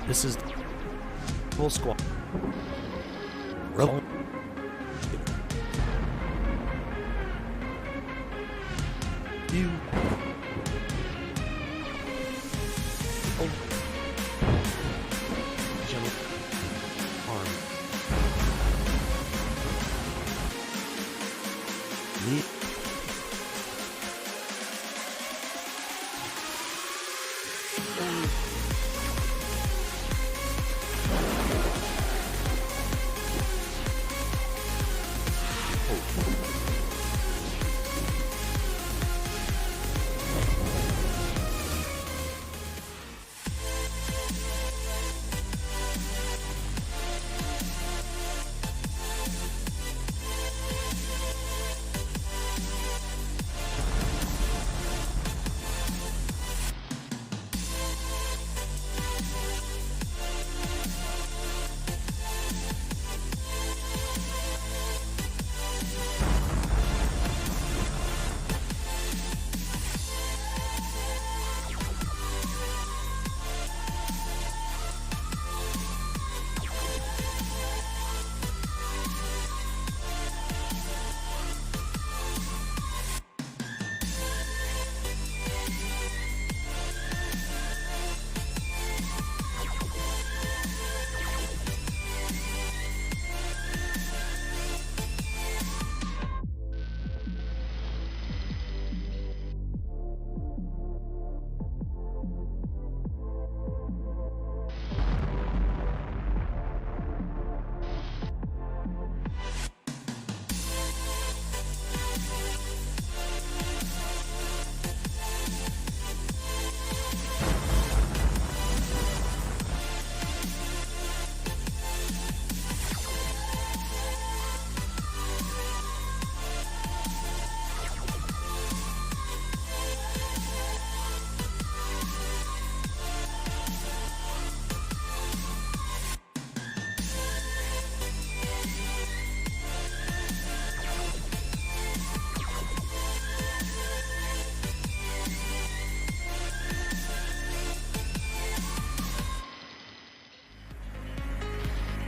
This is full squad. Roll. You. Oh. Gentle arm. Me.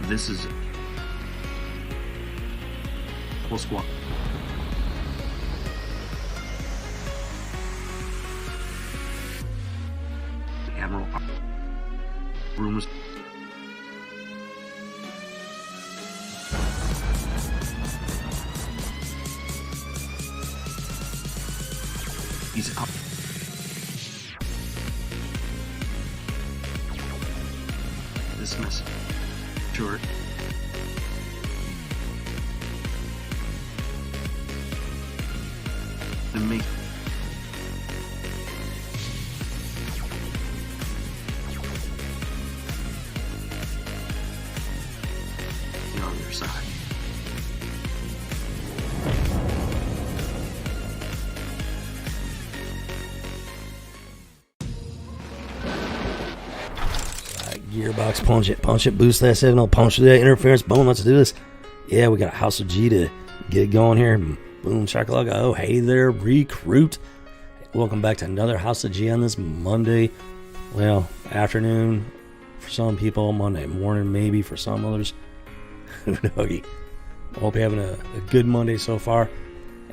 This is full squad. The Admiral rumors. He's out. This message. Sure. And make the other side. Gearbox, punch it, boost that signal, punch that interference, boom, let's do this. Yeah, we got a House of G to get going here. Boom, shakalaka. Oh, hey there, recruit. Welcome back to another House of G on this Monday. Well, afternoon for some people, Monday morning maybe for some others. Hope you're having a good Monday so far.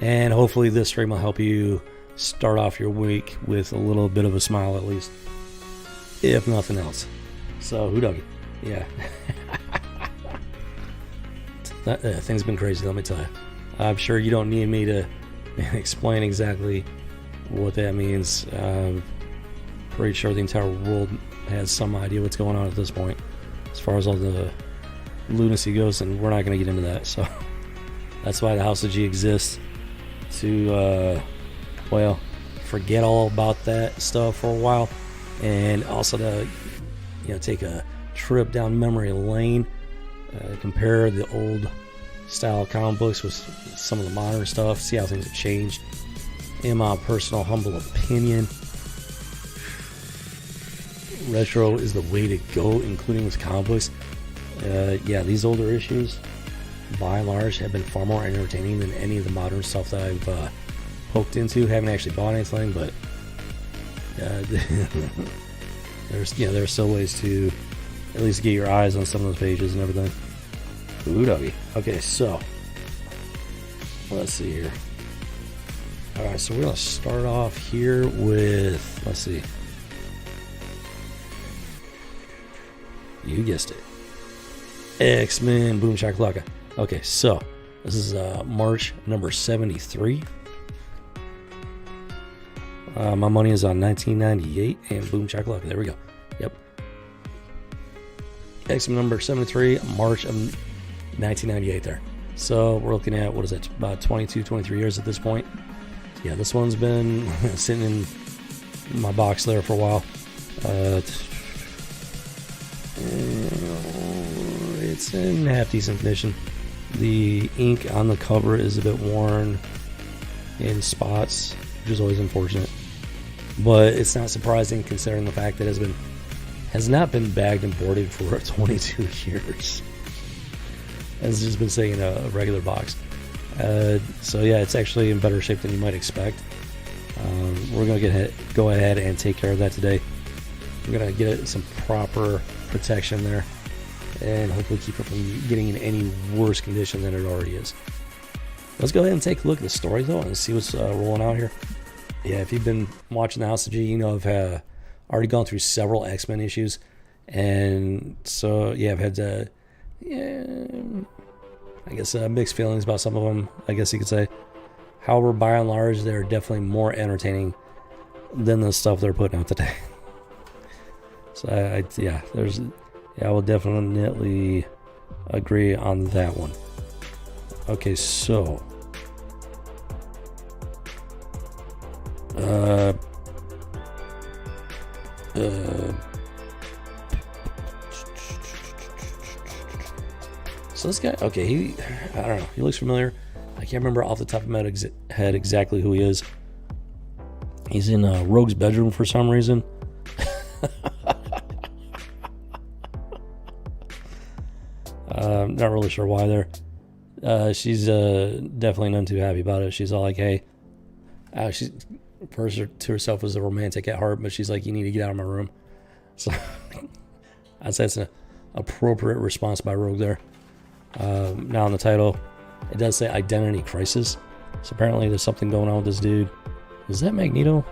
And hopefully this stream will help you start off your week with a little bit of a smile at least, if nothing else. So, who dug it? Yeah. That thing's been crazy, let me tell you. I'm sure you don't need me to explain exactly what that means. Pretty sure the entire world has some idea what's going on at this point, as far as all the lunacy goes, and we're not going to get into that. So, that's why the House of G exists, to, well, forget all about that stuff for a while, and also to take a trip down memory lane, compare the old style comic books with some of the modern stuff, see how things have changed. In my personal humble opinion, retro is the way to go, including with comic books. Yeah, these older issues, by and large, have been far more entertaining than any of the modern stuff that I've poked into. Haven't actually bought anything, but there's still ways to at least get your eyes on some of those pages and everything. Ooh, doggy. Okay, so let's see here. Alright, so we're going to start off here with, let's see. You guessed it. X-Men Boom Shakalaka. Okay, so this is March number 73. My money is on 1998 and Boom Shakalaka. There we go. Yep. X-Men number 73, March of 1998 there. So we're looking at, what is it, about 22, 23 years at this point. Yeah, this one's been sitting in my box there for a while. It's in half decent condition. The ink on the cover is a bit worn in spots, which is always unfortunate. But it's not surprising considering the fact that it has not been bagged and boarded for 22 years. It's just been sitting in a regular box. So yeah, it's actually in better shape than you might expect. We're going to go ahead and take care of that today. We're going to get it some proper protection there and hopefully keep it from getting in any worse condition than it already is. Let's go ahead and take a look at the story though and see what's rolling out here. Yeah, if you've been watching the House of G, you know I've already gone through several X-Men issues, and so yeah, I've had I guess mixed feelings about some of them, I guess you could say. However, by and large, they're definitely more entertaining than the stuff they're putting out today. So I will definitely agree on that one. Okay, so so this guy, okay, I don't know, he looks familiar. I can't remember off the top of my head exactly who he is. He's in Rogue's bedroom for some reason. Not really sure why there. She's definitely none too happy about it. She's all like, hey, she refers to herself as a romantic at heart, but she's like, you need to get out of my room. So I'd say it's an appropriate response by Rogue there. Now in the title, it does say identity crisis. So apparently there's something going on with this dude. Is that Magneto?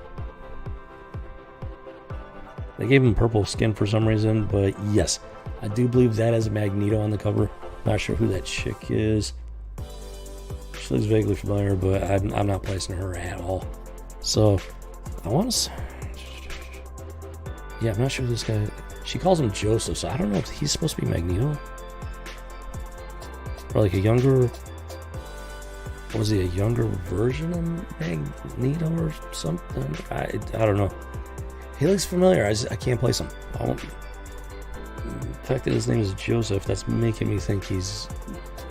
They gave him purple skin for some reason, but yes, I do believe that is Magneto on the cover. Not sure who that chick is. She looks vaguely familiar, but I'm not placing her at all. So I want to. Yeah, I'm not sure who this guy. She calls him Joseph, so I don't know if he's supposed to be Magneto or like a younger. Was he a younger version of Magneto or something? I don't know. He looks familiar. I can't place him. The fact that his name is Joseph, that's making me think he's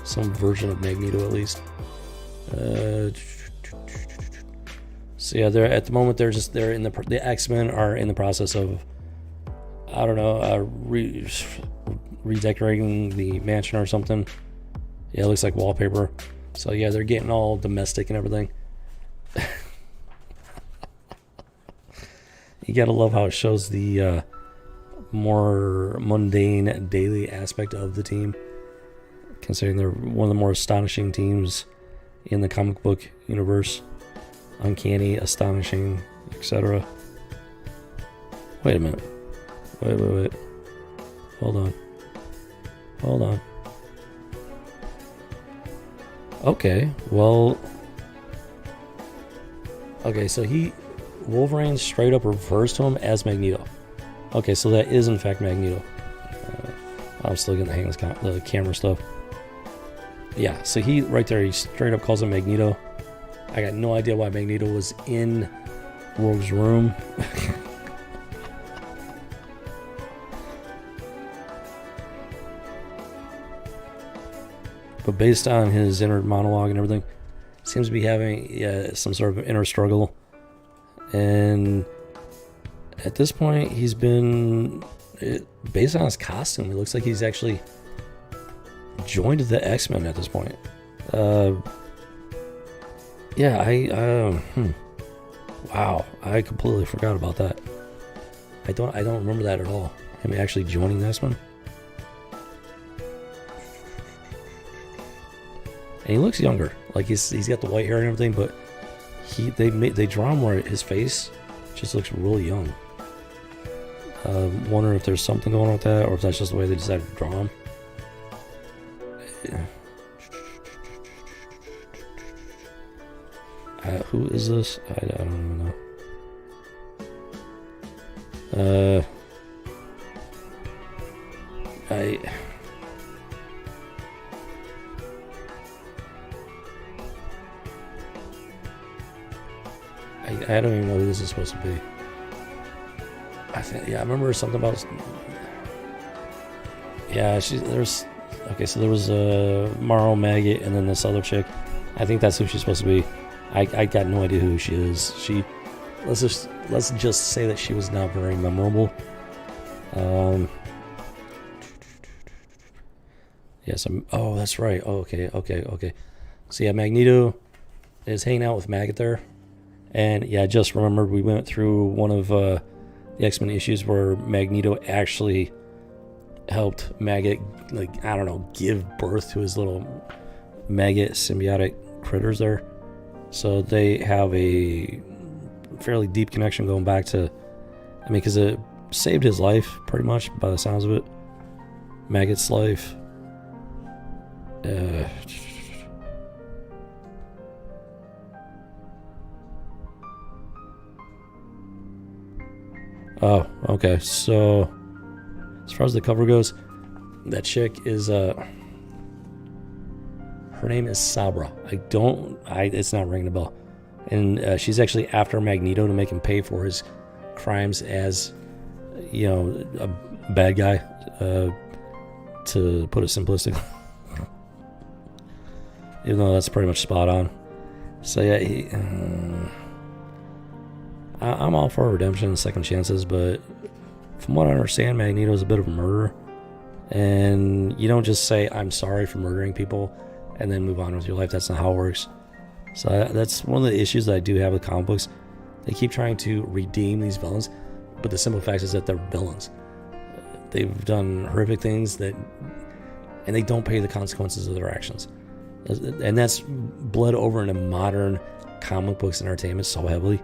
some version of Magneto at least. So yeah, they're at the moment they're in the X-Men are in the process of, I don't know, redecorating the mansion or something. Yeah, it looks like wallpaper. So yeah, they're getting all domestic and everything. You gotta love how it shows the more mundane daily aspect of the team, considering they're one of the more astonishing teams in the comic book universe. Uncanny, astonishing, etc. Wait a minute. Wait. Hold on. Okay, well, okay, so Wolverine straight up refers to him as Magneto. Okay, so that is in fact Magneto. I'm still getting the hang of the camera stuff. Yeah, so right there, he straight up calls him Magneto. I got no idea why Magneto was in Rogue's room. But based on his inner monologue and everything, seems to be having some sort of inner struggle. And at this point, he's been, based on his costume, it looks like he's actually joined the X-Men at this point. Wow, I completely forgot about that. I don't remember that at all. I mean, actually joining the X-Men. and he looks younger. Like he's got the white hair and everything, but they draw him where his face just looks really young. Wondering if there's something going on with that, or if that's just the way they decided to draw him. Who is this? I don't even know. I don't even know who this is supposed to be. I think, yeah, I remember something about. Yeah, there's. Okay, so there was Marl Maggot, and then this other chick. I think that's who she's supposed to be. I got no idea who she is. Let's just say that she was not very memorable. Yes. Oh, that's right. Oh, okay. So yeah, Magneto is hanging out with Maggot there, and yeah, I just remembered we went through one of the X-Men issues where Magneto actually helped Maggot, like, I don't know, give birth to his little Maggot symbiotic critters there. So they have a fairly deep connection going back to, I mean, because it saved his life pretty much by the sounds of it. Maggot's life. Oh, okay. So as far as the cover goes, that chick is her name is Sabra. It's not ringing a bell. And she's actually after Magneto to make him pay for his crimes as, you know, a bad guy, to put it simplistically. Even though that's pretty much spot on. So yeah, I'm all for redemption and second chances, but from what I understand, Magneto is a bit of a murderer. And you don't just say, I'm sorry for murdering people, and then move on with your life. That's not how it works. So that's one of the issues that I do have with comic books. They keep trying to redeem these villains, but the simple fact is that they're villains. They've done horrific things and they don't pay the consequences of their actions. And that's bled over into modern comic books and entertainment so heavily.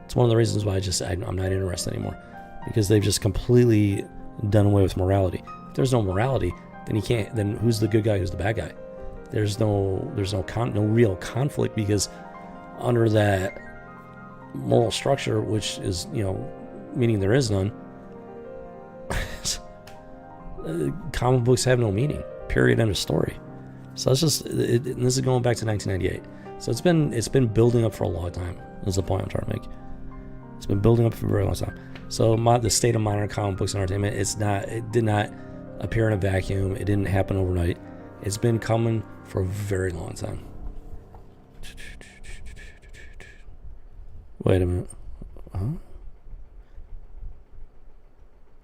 It's one of the reasons why I'm not interested anymore, because they've just completely done away with morality. If there's no morality, then who's the good guy, who's the bad guy? There's no real conflict, because under that moral structure, which is, you know, meaning there is none, comic books have no meaning. Period. End of story. So that's just and this is going back to 1998. So it's been building up for a long time. Is the point I'm trying to make. It's been building up for a very long time. So the state of modern comic books and entertainment, it did not appear in a vacuum. It didn't happen overnight. It's been coming for a very long time. Wait a minute. Huh?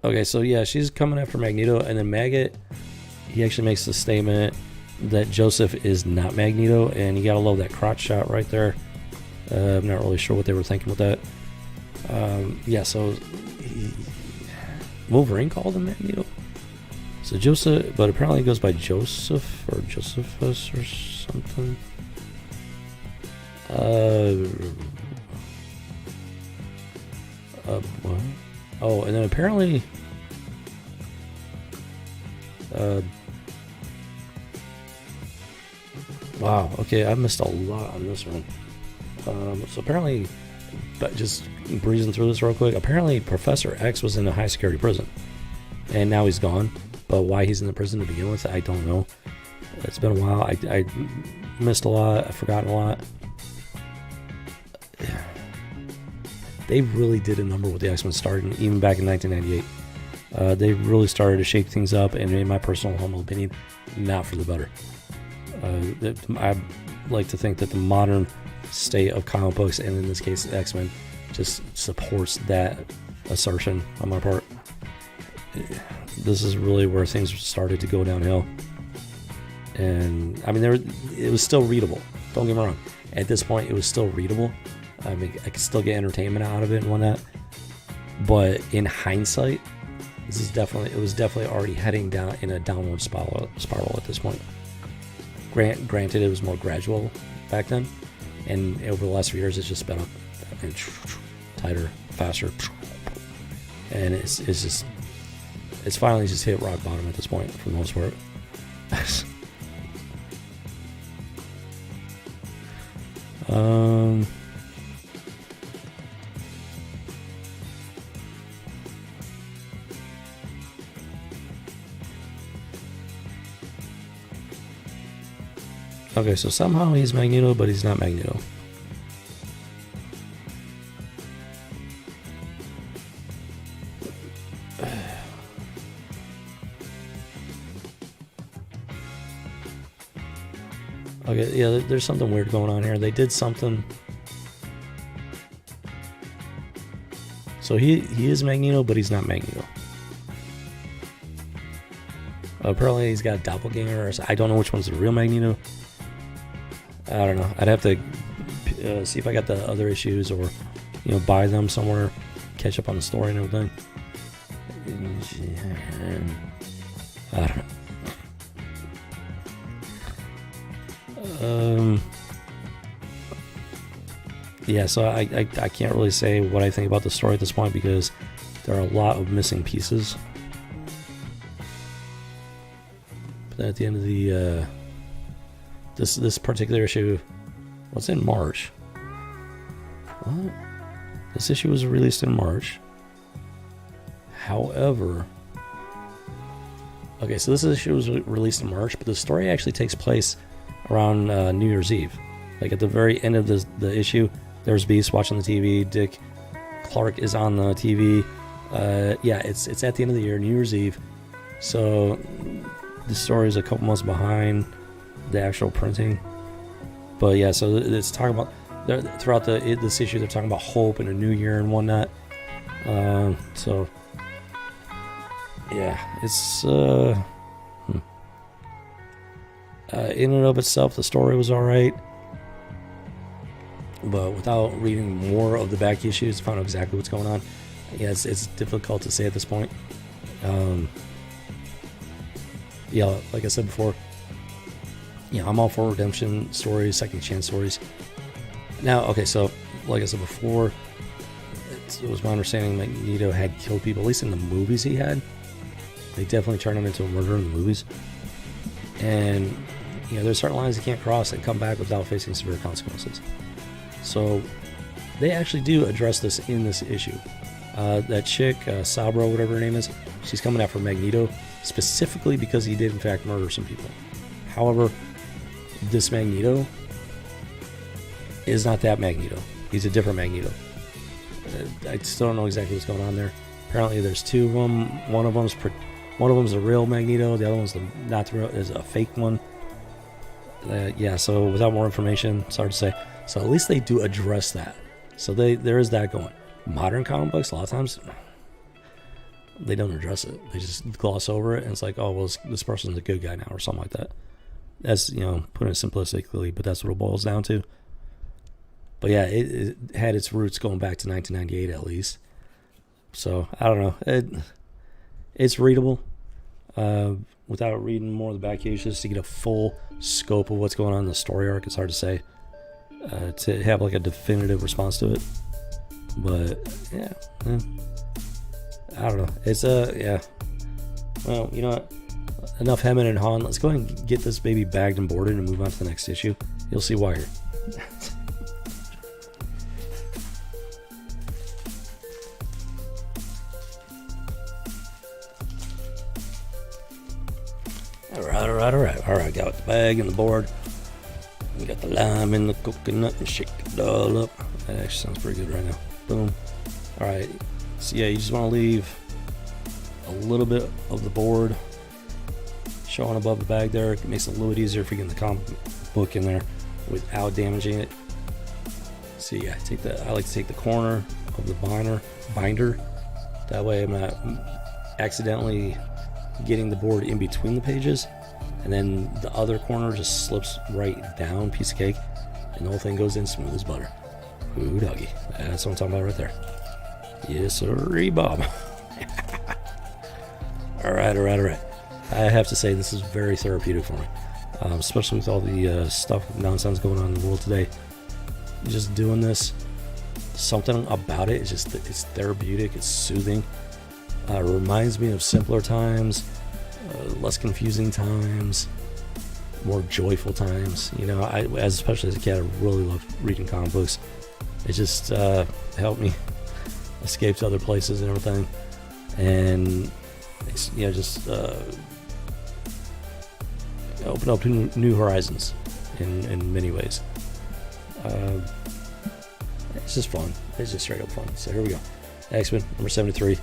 Okay, so yeah, she's coming after Magneto, and then Maggot, he actually makes the statement that Joseph is not Magneto, and you gotta love that crotch shot right there. I'm not really sure what they were thinking with that. Yeah, so Wolverine called him Magneto. So Joseph, but apparently it goes by Joseph or Josephus or something. What? Oh, and then apparently, wow, okay, I missed a lot on this one. So apparently, but just breezing through this real quick, apparently Professor X was in a high security prison, and now he's gone. But why he's in the prison to begin with, I don't know. It's been a while. I missed a lot. I've forgotten a lot. They really did a number with the X-Men starting even back in 1998. They really started to shake things up, and in my personal humble opinion, not for the better. I like to think that the modern state of comic books, and in this case X-Men, just supports that assertion on my part. This is really where things started to go downhill. And I mean, it was still readable. Don't get me wrong. At this point, it was still readable. I mean, I could still get entertainment out of it and whatnot. But in hindsight, it was definitely already heading down in a downward spiral at this point. Granted, it was more gradual back then, and over the last few years, it's just sped up and tighter, faster, and it's finally just hit rock bottom at this point for the most part. Okay, so somehow he's Magneto, but he's not Magneto. Okay, yeah, there's something weird going on here. They did something. So he is Magneto, but he's not Magneto. Apparently he's got a doppelganger. I don't know which one's the real Magneto. I don't know. I'd have to see if I got the other issues, or buy them somewhere, catch up on the story and everything. I don't know. Yeah, so I can't really say what I think about the story at this point, because there are a lot of missing pieces. But then at the end of the this particular issue, what's in March? What? This issue was released in March. However, okay, so this issue was released in March, but the story actually takes place around New Year's Eve. Like at the very end of the issue, there's Beast watching the TV. Dick Clark is on the TV. Yeah, it's at the end of the year, New Year's Eve. So the story is a couple months behind the actual printing. But yeah, so it's talking about throughout this issue, they're talking about hope and a new year and whatnot. So yeah, it's in and of itself, the story was all right. But without reading more of the back issues to find out exactly what's going on, yeah, it's difficult to say at this point. Yeah, like I said before, I'm all for redemption stories, second chance stories. Now, okay, so like I said before, it was my understanding Magneto had killed people, at least in the movies he had. They definitely turned him into a murderer in the movies. And, there's certain lines he can't cross and come back without facing severe consequences. So they actually do address this in this issue. That chick, Sabra, whatever her name is, she's coming after Magneto specifically because he did in fact murder some people. However, this Magneto is not that Magneto. He's a different Magneto. I still don't know exactly what's going on there. Apparently there's two of them. One of them's a real Magneto. The other one's not the real, is a fake one. Yeah, so without more information, it's hard to say. So at least they do address that. So there is that going. Modern comic books, a lot of times, they don't address it. They just gloss over it, and it's like, oh, well, this person's a good guy now, or something like that. That's, putting it simplistically, but that's what it boils down to. But yeah, it had its roots going back to 1998 at least. So, I don't know. It's readable. Without reading more of the back issues to get a full scope of what's going on in the story arc, it's hard to say. To have like a definitive response to it. But, yeah. I don't know. It's, yeah. Well, you know what? Enough hemming and hawing. Let's go ahead and get this baby bagged and boarded and move on to the next issue. You'll see why here. Alright, got the bag and the board. We got the lime and the coconut and shake it all up. That actually sounds pretty good right now. Boom. Alright, so yeah, you just want to leave a little bit of the board showing above the bag there. It makes it a little bit easier if you get the comic book in there without damaging it. So yeah, I like to take the corner of the binder. That way I'm not accidentally getting the board in between the pages, and then the other corner just slips right down, piece of cake, and the whole thing goes in smooth as butter. Ooh, doggy. That's what I'm talking about right there. Yes, sir, Bob. Alright. I have to say, this is very therapeutic for me. especially with all the nonsense going on in the world today. Just doing this, something about it is just, it's therapeutic, it's soothing. It reminds me of simpler times, less confusing times, more joyful times. You know, especially as a kid, I really loved reading comic books. It just helped me escape to other places and everything, and just open up new horizons in many ways. It's just fun. It's just straight up fun. So here we go. X-Men number 73,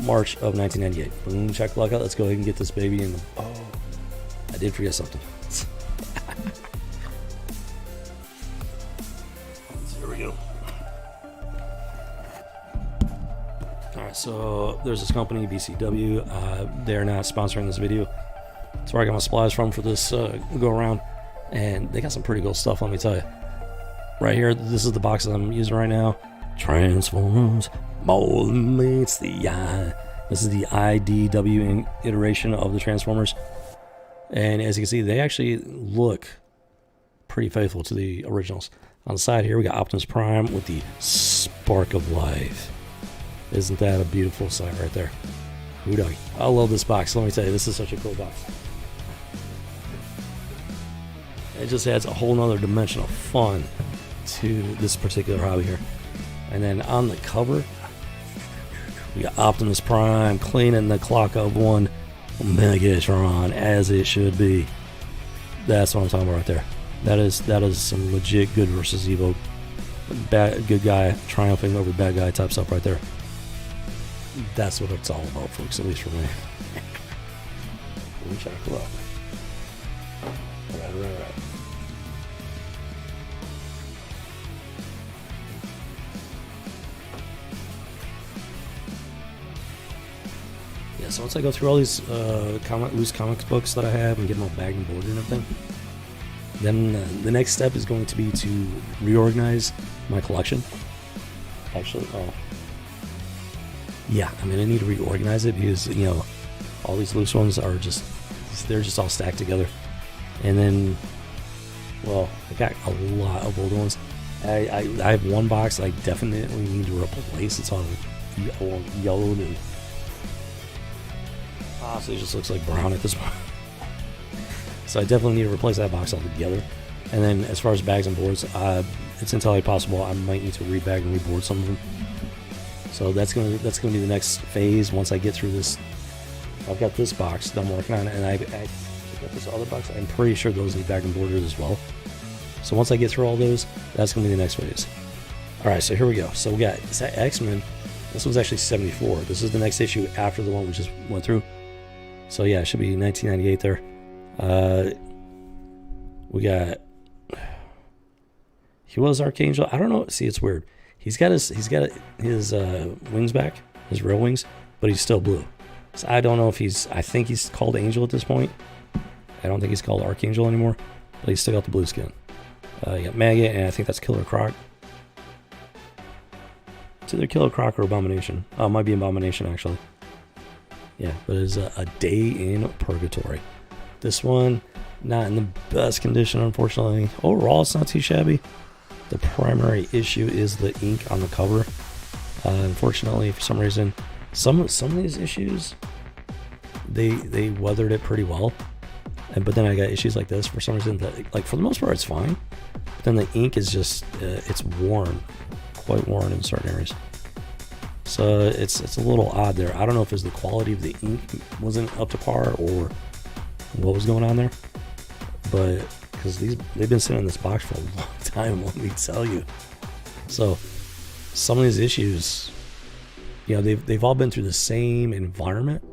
March of 1998. Boom, check luck out. Let's go ahead and get this baby in the... Oh, I did forget something. Here we go. Alright, so there's this company, BCW. They're not sponsoring this video. That's where I got my supplies from for this go around. And they got some pretty cool stuff, let me tell you. Right here, this is the box that I'm using right now. Transforms more than meets the eye. This is the IDW iteration of the Transformers. And as you can see, they actually look pretty faithful to the originals. On the side here, we got Optimus Prime with the Spark of Life. Isn't that a beautiful sight right there? Hoodie. I love this box. Let me tell you, this is such a cool box. It just adds a whole nother dimension of fun to this particular hobby here. And then on the cover, we got Optimus Prime cleaning the clock of one Megatron, as it should be. That's what I'm talking about right there. That is some legit good versus evil, good guy triumphing over bad guy type stuff right there. That's what it's all about, folks, at least for me. Let me check it out. Alright. Yeah, so once I go through all these loose comics books that I have and get them all bagged and boarded and everything, then the next step is going to be to reorganize my collection. Actually, yeah, I'm gonna need to reorganize it because, you know, all these loose ones are just, they're just all stacked together. And then, well, I got a lot of old ones. I have one box that I definitely need to replace. It's all yellowed and honestly, it just looks like brown at this point. So I definitely need to replace that box altogether. And then as far as bags and boards, it's entirely possible I might need to rebag and reboard some of them. So that's gonna be the next phase once I get through this. I've got this box that I'm working on, and I got this other box. I'm pretty sure those need bagged and boarded as well. So once I get through all those, that's gonna be the next phase. All right, so here we go. So we got X-Men. This one's actually 74. This is the next issue after the one we just went through. So yeah, it should be 1998 there. We got, he was Archangel. I don't know. See, it's weird. He's got his wings back, his real wings, but he's still blue. So I don't know if I think he's called Angel at this point. I don't think he's called Archangel anymore, but he's still got the blue skin. You got Maggot, and I think that's Killer Croc. It's either Killer Croc or Abomination. Oh, it might be Abomination, actually. Yeah, but it's a Day in Purgatory. This one, not in the best condition, unfortunately. Overall, it's not too shabby. The primary issue is the ink on the cover. Unfortunately, for some reason, some of these issues, they weathered it pretty well. But then I got issues like this. For some reason, like for the most part, it's fine. But then the ink is just, it's worn, quite worn in certain areas. So it's a little odd there. I don't know if it's the quality of the ink wasn't up to par or what was going on there. But because they've been sitting in this box for a long time, let me tell you. So some of these issues, you know, they've all been through the same environment,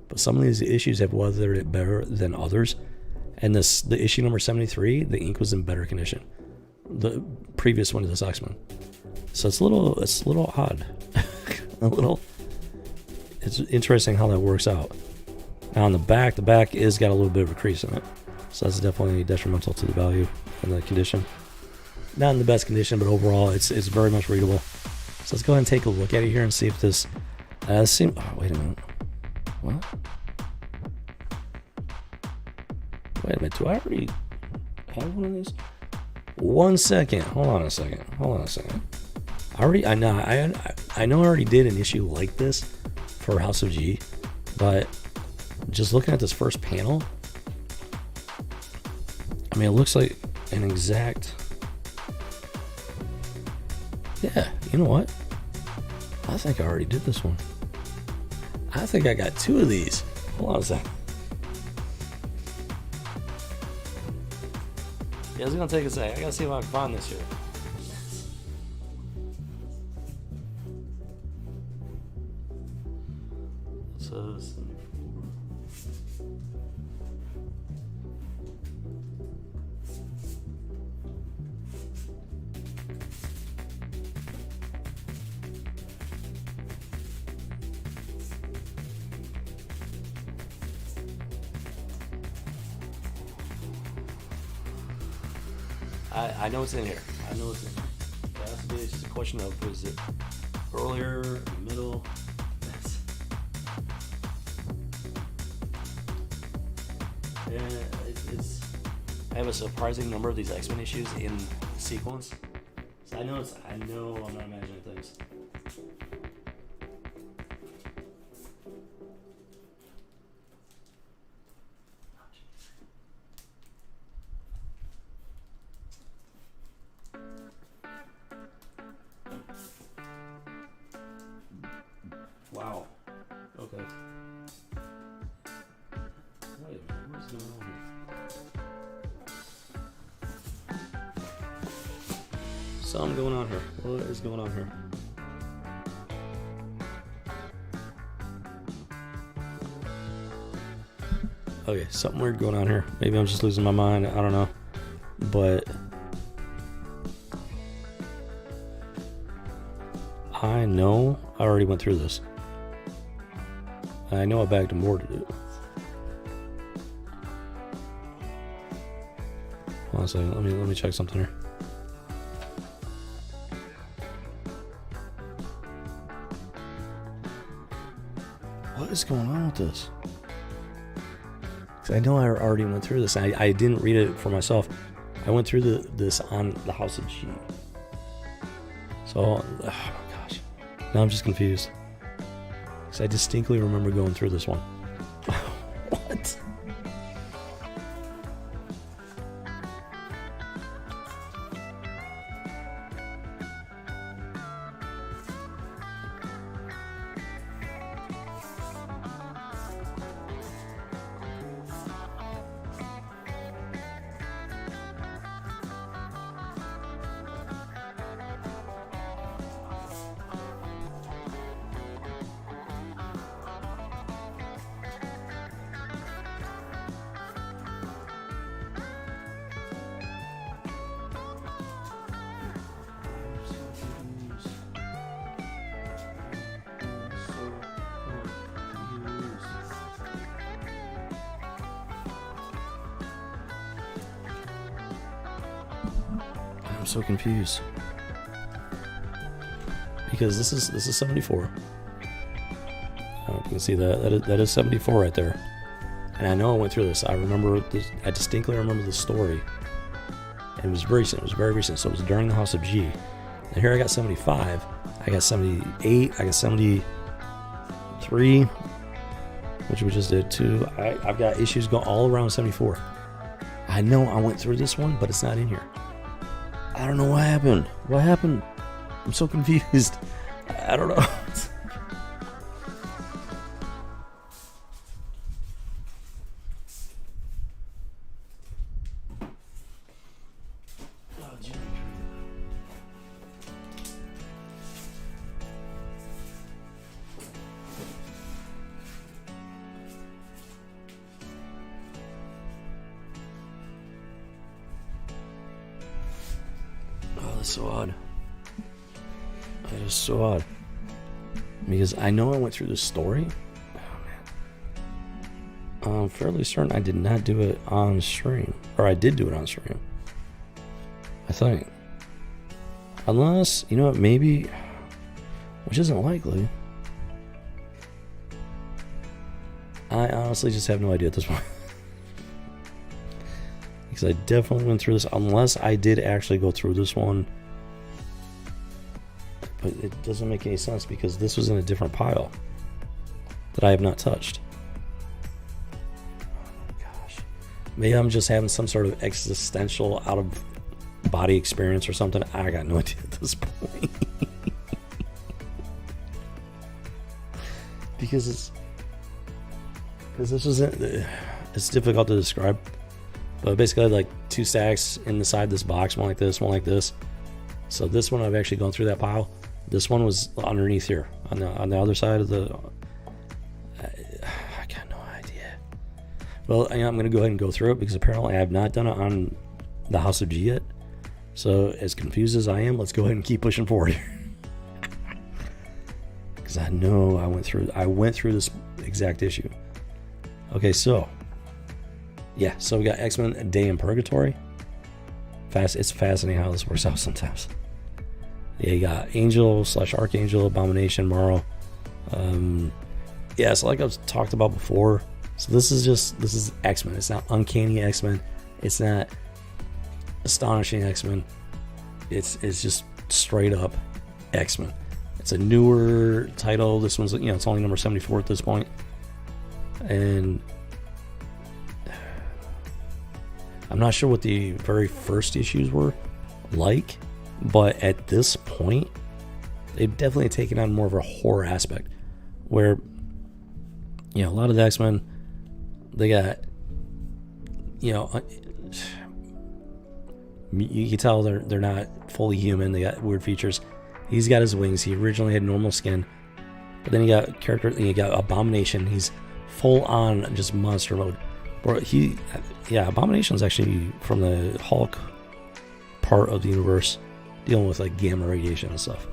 but some of these issues have weathered it better than others. And the issue number 73, the ink was in better condition. The previous one is this X-Men. So it's a little odd. It's interesting how that works out. Now on the back is got a little bit of a crease in it. So that's definitely detrimental to the value and the condition. Not in the best condition, but overall it's very much readable. So let's go ahead and take a look at it here and see if this oh, wait a minute. What? Wait a minute, do I already have one of these? 1 second. Hold on a second. I know I already did an issue like this for House of G, but just looking at this first panel, I mean, it looks like an exact. Yeah, you know what? I think I already did this one. I think I got 2 of these. Hold on a second. Yeah, it's gonna take a second. I gotta see if I can find this here. So this. I know it's in here. I know it's in here. It has to be. It's just a question of, was it earlier, middle? Yeah, it's. I have a surprising number of these X-Men issues in sequence. So I know I'm not imagining things. Wow. Okay. Wait a minute, what's going on here? Something going on here. What is going on here? Okay, something weird going on here. Maybe I'm just losing my mind. I don't know. But I know I already went through this. I know I bagged and boarded it. Hold on a second. Let me check something here. What is going on with this? 'Cause I know I already went through this. I didn't read it for myself. I went through this on the House of G. So, oh my gosh. Now I'm just confused. Because I distinctly remember going through this one. What? I'm so confused because this is 74. I don't know if you can see that is 74 right there, and I know I went through this. I remember this. I distinctly remember the story, and it was recent. It was very recent, so it was during the House of G. And here I got 75. I got 78. I got 73, which we just did too. I've got issues going all around 74. I know I went through this one, but it's not in here. I don't know what happened. What happened? I'm so confused. I don't know. So odd. That is so odd. Because I know I went through the story. Oh man. I'm fairly certain I did not do it on stream. Or I did do it on stream. I think. Unless, you know what, maybe, which isn't likely. I honestly just have no idea at this point. because I definitely went through this, unless I did actually go through this one. But it doesn't make any sense because this was in a different pile that I have not touched. Oh my gosh. Maybe I'm just having some sort of existential out of body experience or something. I got no idea at this point. because this wasn't, it's difficult to describe. But basically I had like 2 stacks inside this box, one like this, one like this. So this one I've actually gone through that pile. This one was underneath here on the other side of the. I got no idea. Well, I'm going to go ahead and go through it because apparently I have not done it on the House of G yet. So as confused as I am, let's go ahead and keep pushing forward here. Because I know I went through this exact issue. Okay, so yeah, so we got X-Men: A Day in Purgatory. It's fascinating how this works out sometimes. Yeah, you got Angel / Archangel, Abomination, Morrow. Yeah, so like I've talked about before, so this is X-Men. It's not Uncanny X-Men. It's not Astonishing X-Men. It's just straight up X-Men. It's a newer title. This one's, it's only number 74 at this point. And I'm not sure what the very first issues were like, but at this point, they've definitely taken on more of a horror aspect where, a lot of the X-Men, they got, you can tell they're not fully human. They got weird features. He's got his wings. He originally had normal skin, but then you got Abomination. He's full on just monster mode. Or Abomination's actually from the Hulk part of the universe, dealing with like gamma radiation and stuff.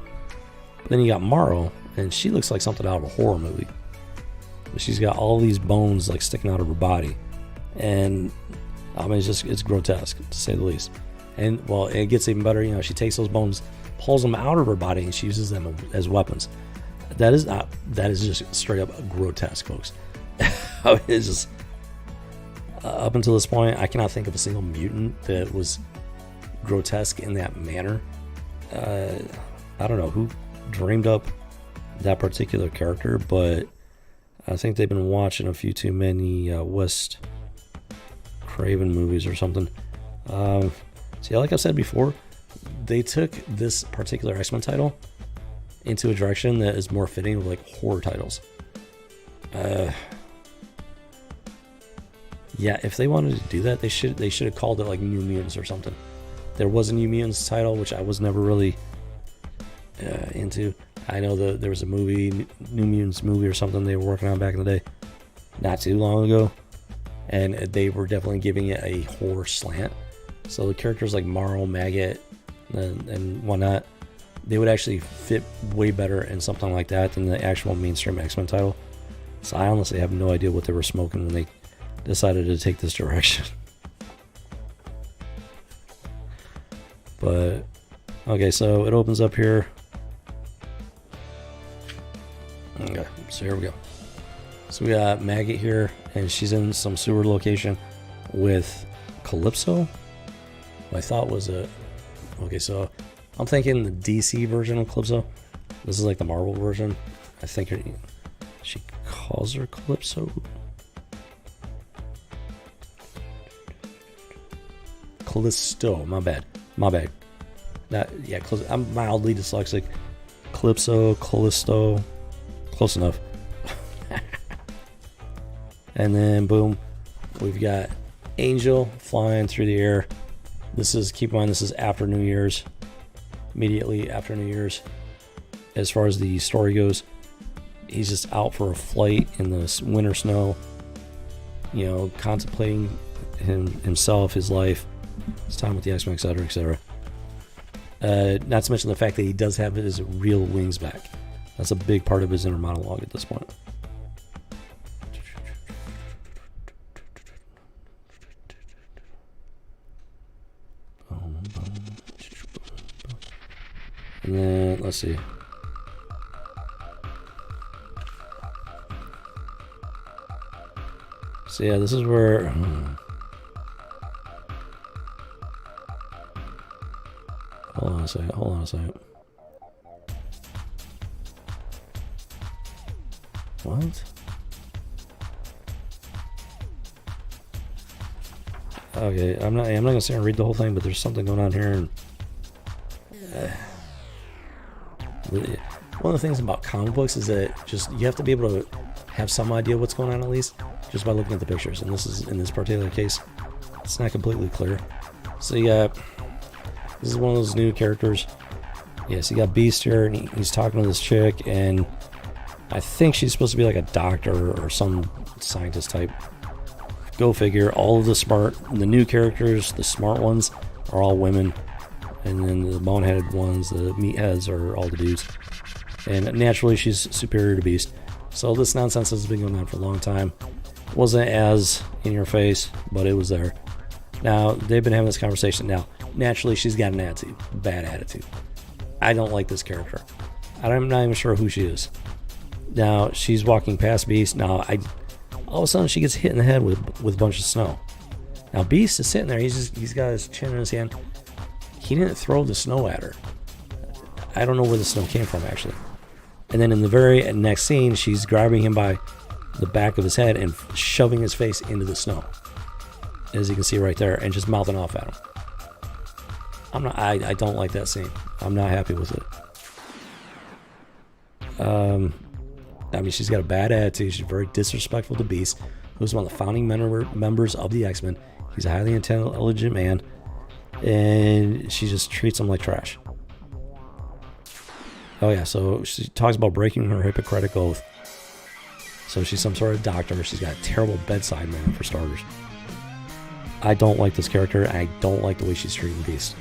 But then you got Morrow, and she looks like something out of a horror movie. She's got all these bones like sticking out of her body, and it's grotesque to say the least. And well, it gets even better. She takes those bones, pulls them out of her body, and she uses them as weapons. That is just straight up grotesque, folks. It's just up until this point, I cannot think of a single mutant that was grotesque in that manner. I don't know who dreamed up that particular character, but I think they've been watching a few too many Wes Craven movies or something. So like I said before, they took this particular X-Men title into a direction that is more fitting of like horror titles. Yeah, if they wanted to do that, they should have called it like New Mutants or something. There was a New Mutants title, which I was never really into. I know there was a movie, New Mutants movie or something they were working on back in the day, not too long ago, and they were definitely giving it a horror slant. So the characters like Morrow, Maggot, and whatnot, they would actually fit way better in something like that than the actual mainstream X-Men title. So I honestly have no idea what they were smoking when they decided to take this direction. But okay, so it opens up here. Okay, so here we go. So we got Maggot here, and she's in some sewer location with Calypso, who I thought was okay, so I'm thinking the DC version of Calypso. This is like the Marvel version. I think she calls her Calypso. Callisto, my bad. I'm mildly dyslexic. Calypso, Callisto, close enough. And then boom, we've got Angel flying through the air. Keep in mind, this is after New Year's, immediately after New Year's. As far as the story goes, he's just out for a flight in the winter snow, contemplating himself, his life, his time with the X-Men, etc., etc. Not to mention the fact that he does have his real wings back. That's a big part of his inner monologue at this point. And then, let's see. So yeah, this is where... second. Hold on a second. What? Okay, I'm not gonna sit here and read the whole thing, but there's something going on here. And, one of the things about comic books is that just you have to be able to have some idea what's going on, at least just by looking at the pictures. And this is, in this particular case, it's not completely clear. So you got, this is one of those new characters. Yes, you got Beast here, and he's talking to this chick, and I think she's supposed to be like a doctor or some scientist type. Go figure. All of the new characters, the smart ones, are all women, and then the boneheaded ones, the meatheads, are all the dudes. And naturally, she's superior to Beast. So this nonsense has been going on for a long time. Wasn't as in your face, but it was there. Now they've been having this conversation. Now, naturally, she's got an attitude, bad attitude. I don't like this character. I'm not even sure who she is. Now she's walking past Beast. Now all of a sudden she gets hit in the head with a bunch of snow. Now Beast is sitting there. He's got his chin in his hand. He didn't throw the snow at her. I don't know where the snow came from, actually. And then in the very next scene, she's grabbing him by the back of his head and shoving his face into the snow, as you can see right there, and just mouthing off at him. I don't like that scene. I'm not happy with it. I mean, she's got a bad attitude. She's very disrespectful to Beast, who's one of the founding members of the X-Men. He's a highly intelligent man, and she just treats him like trash. Oh yeah, so she talks about breaking her Hippocratic oath. So she's some sort of doctor. She's got a terrible bedside manner, for starters. I don't like this character, and I don't like the way she's treating Beast.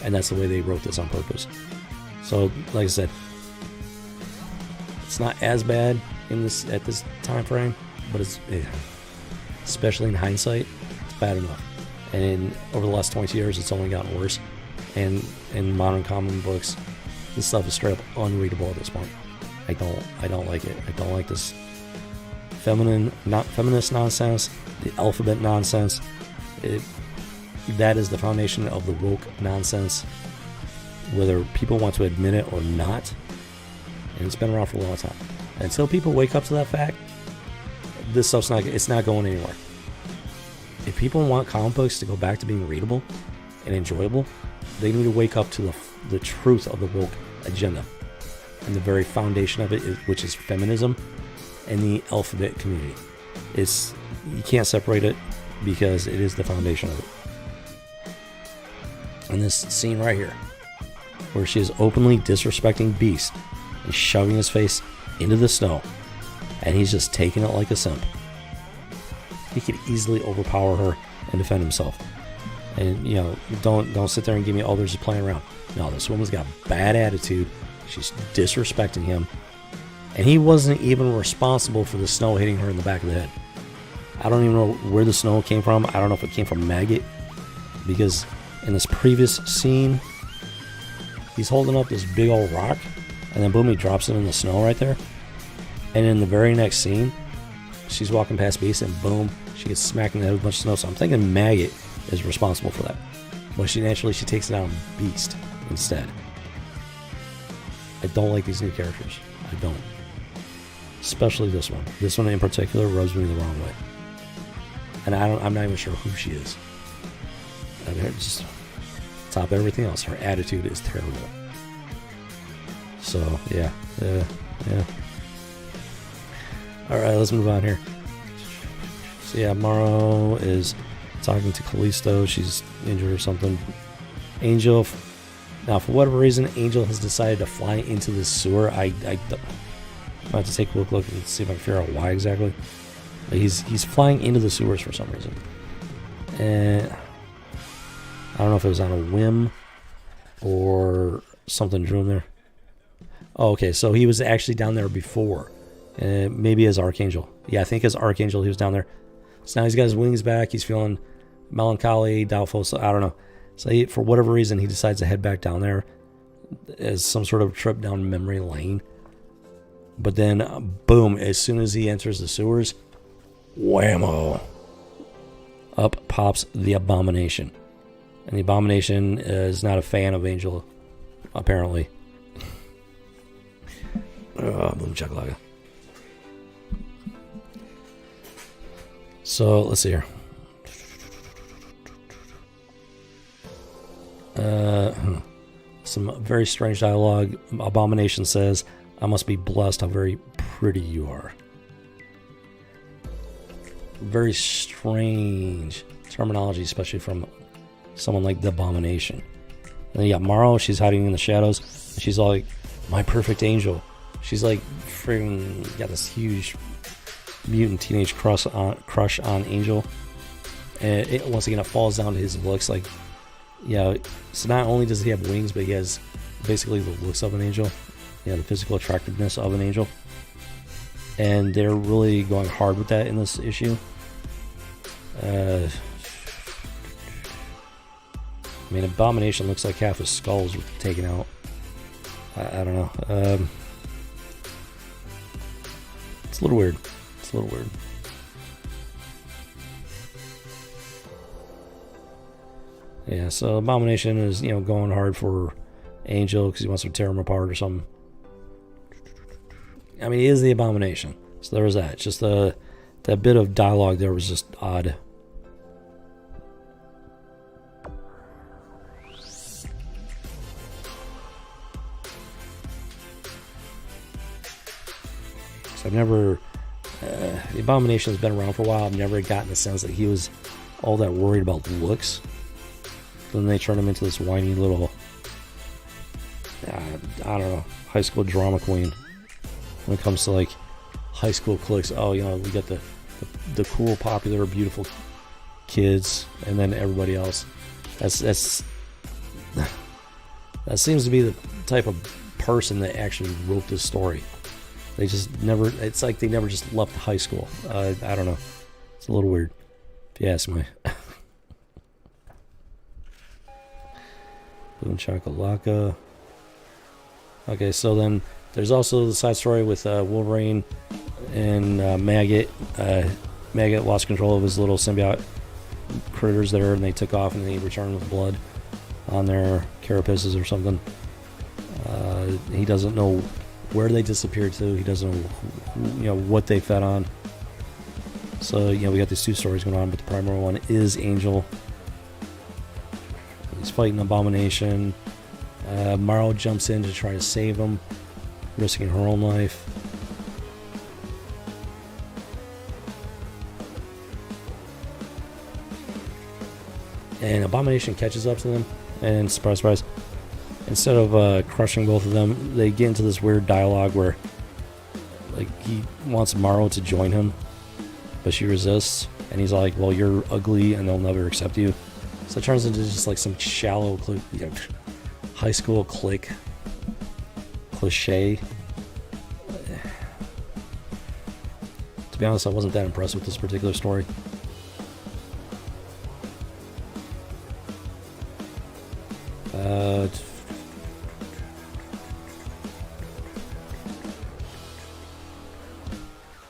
And that's the way they wrote this on purpose. So, like I said, it's not as bad at this time frame, but it's especially in hindsight, it's bad enough. And over the last 22 years, it's only gotten worse. And in modern comic books, this stuff is straight up unreadable at this point. I don't like it. I don't like this feminist nonsense, the alphabet nonsense. That is the foundation of the woke nonsense, whether people want to admit it or not. And it's been around for a long time. Until people wake up to that fact, this stuff's not going anywhere. If people want comic books to go back to being readable and enjoyable, they need to wake up to the truth of the woke agenda and the very foundation of it, which is feminism and the alphabet community. You can't separate it, because it is the foundation of it. And this scene right here, where she is openly disrespecting Beast and shoving his face into the snow, and he's just taking it like a simp. He could easily overpower her and defend himself. And don't sit there and give me, oh, they're just playing around. No, this woman's got a bad attitude. She's disrespecting him, and he wasn't even responsible for the snow hitting her in the back of the head. I don't even know where the snow came from. I don't know if it came from Maggot, because in this previous scene, he's holding up this big old rock, and then boom, he drops it in the snow right there. And in the very next scene, she's walking past Beast, and boom, she gets smacked in the head with a bunch of snow. So I'm thinking Maggot is responsible for that. But she takes it out on Beast instead. I don't like these new characters. I don't. Especially this one. This one in particular rubs me the wrong way. And I'm not even sure who she is. I mean, just top of everything else, her attitude is terrible. So, yeah. Alright, let's move on here. So, yeah, Morrow is talking to Callisto. She's injured or something. Angel... Now, for whatever reason, Angel has decided to fly into the sewer. I have to take a look and see if I can figure out why exactly. But he's flying into the sewers for some reason. And I don't know if it was on a whim or something drew him there. Oh, okay, so he was actually down there before. Maybe as Archangel. Yeah, I think as Archangel he was down there. So now he's got his wings back. He's feeling melancholy, doubtful. So I don't know. So for whatever reason, he decides to head back down there as some sort of trip down memory lane. But then, boom, as soon as he enters the sewers, whammo, up pops the Abomination. And the Abomination is not a fan of Angel, apparently. Boom chakalaka. So let's see here. Some very strange dialogue. Abomination says, "I must be blessed how very pretty you are." Very strange terminology, especially from someone like the Abomination. And then you got Morrow. She's hiding in the shadows. And she's like, "My perfect angel." She's like freaking got this huge mutant teenage crush on Angel. And once again, it falls down to his looks. Like, yeah, so not only does he have wings, but he has basically the looks of an angel. Yeah, the physical attractiveness of an angel. And they're really going hard with that in this issue. I mean, Abomination looks like half his skull was taken out. I don't know. It's a little weird. It's a little weird. Yeah, so Abomination is, going hard for Angel because he wants to tear him apart or something. I mean, he is the Abomination. So there was that. Just that bit of dialogue there was just odd. So I've never... the Abomination has been around for a while. I've never gotten the sense that he was all that worried about looks. Then they turn him into this whiny little... I don't know, high school drama queen. When it comes to like high school cliques, we got the cool, popular, beautiful kids, and then everybody else. That seems to be the type of person that actually wrote this story. They just never. It's like they never just left high school. I don't know. It's a little weird, if you ask me. Boom chakalaka. Okay, so then there's also the side story with Wolverine and Maggot. Maggot lost control of his little symbiote critters there, and they took off, and they returned with blood on their carapaces or something. He doesn't know where they disappeared to. He doesn't know what they fed on. So we got these two stories going on, but the primary one is Angel. He's fighting Abomination. Morrow jumps in to try to save him, risking her own life. And Abomination catches up to them, and surprise, surprise, instead of crushing both of them, they get into this weird dialogue where, like, he wants Morrow to join him, but she resists, and he's like, "Well, you're ugly, and they'll never accept you." So it turns into just like some shallow, high school clique cliche. To be honest, I wasn't that impressed with this particular story.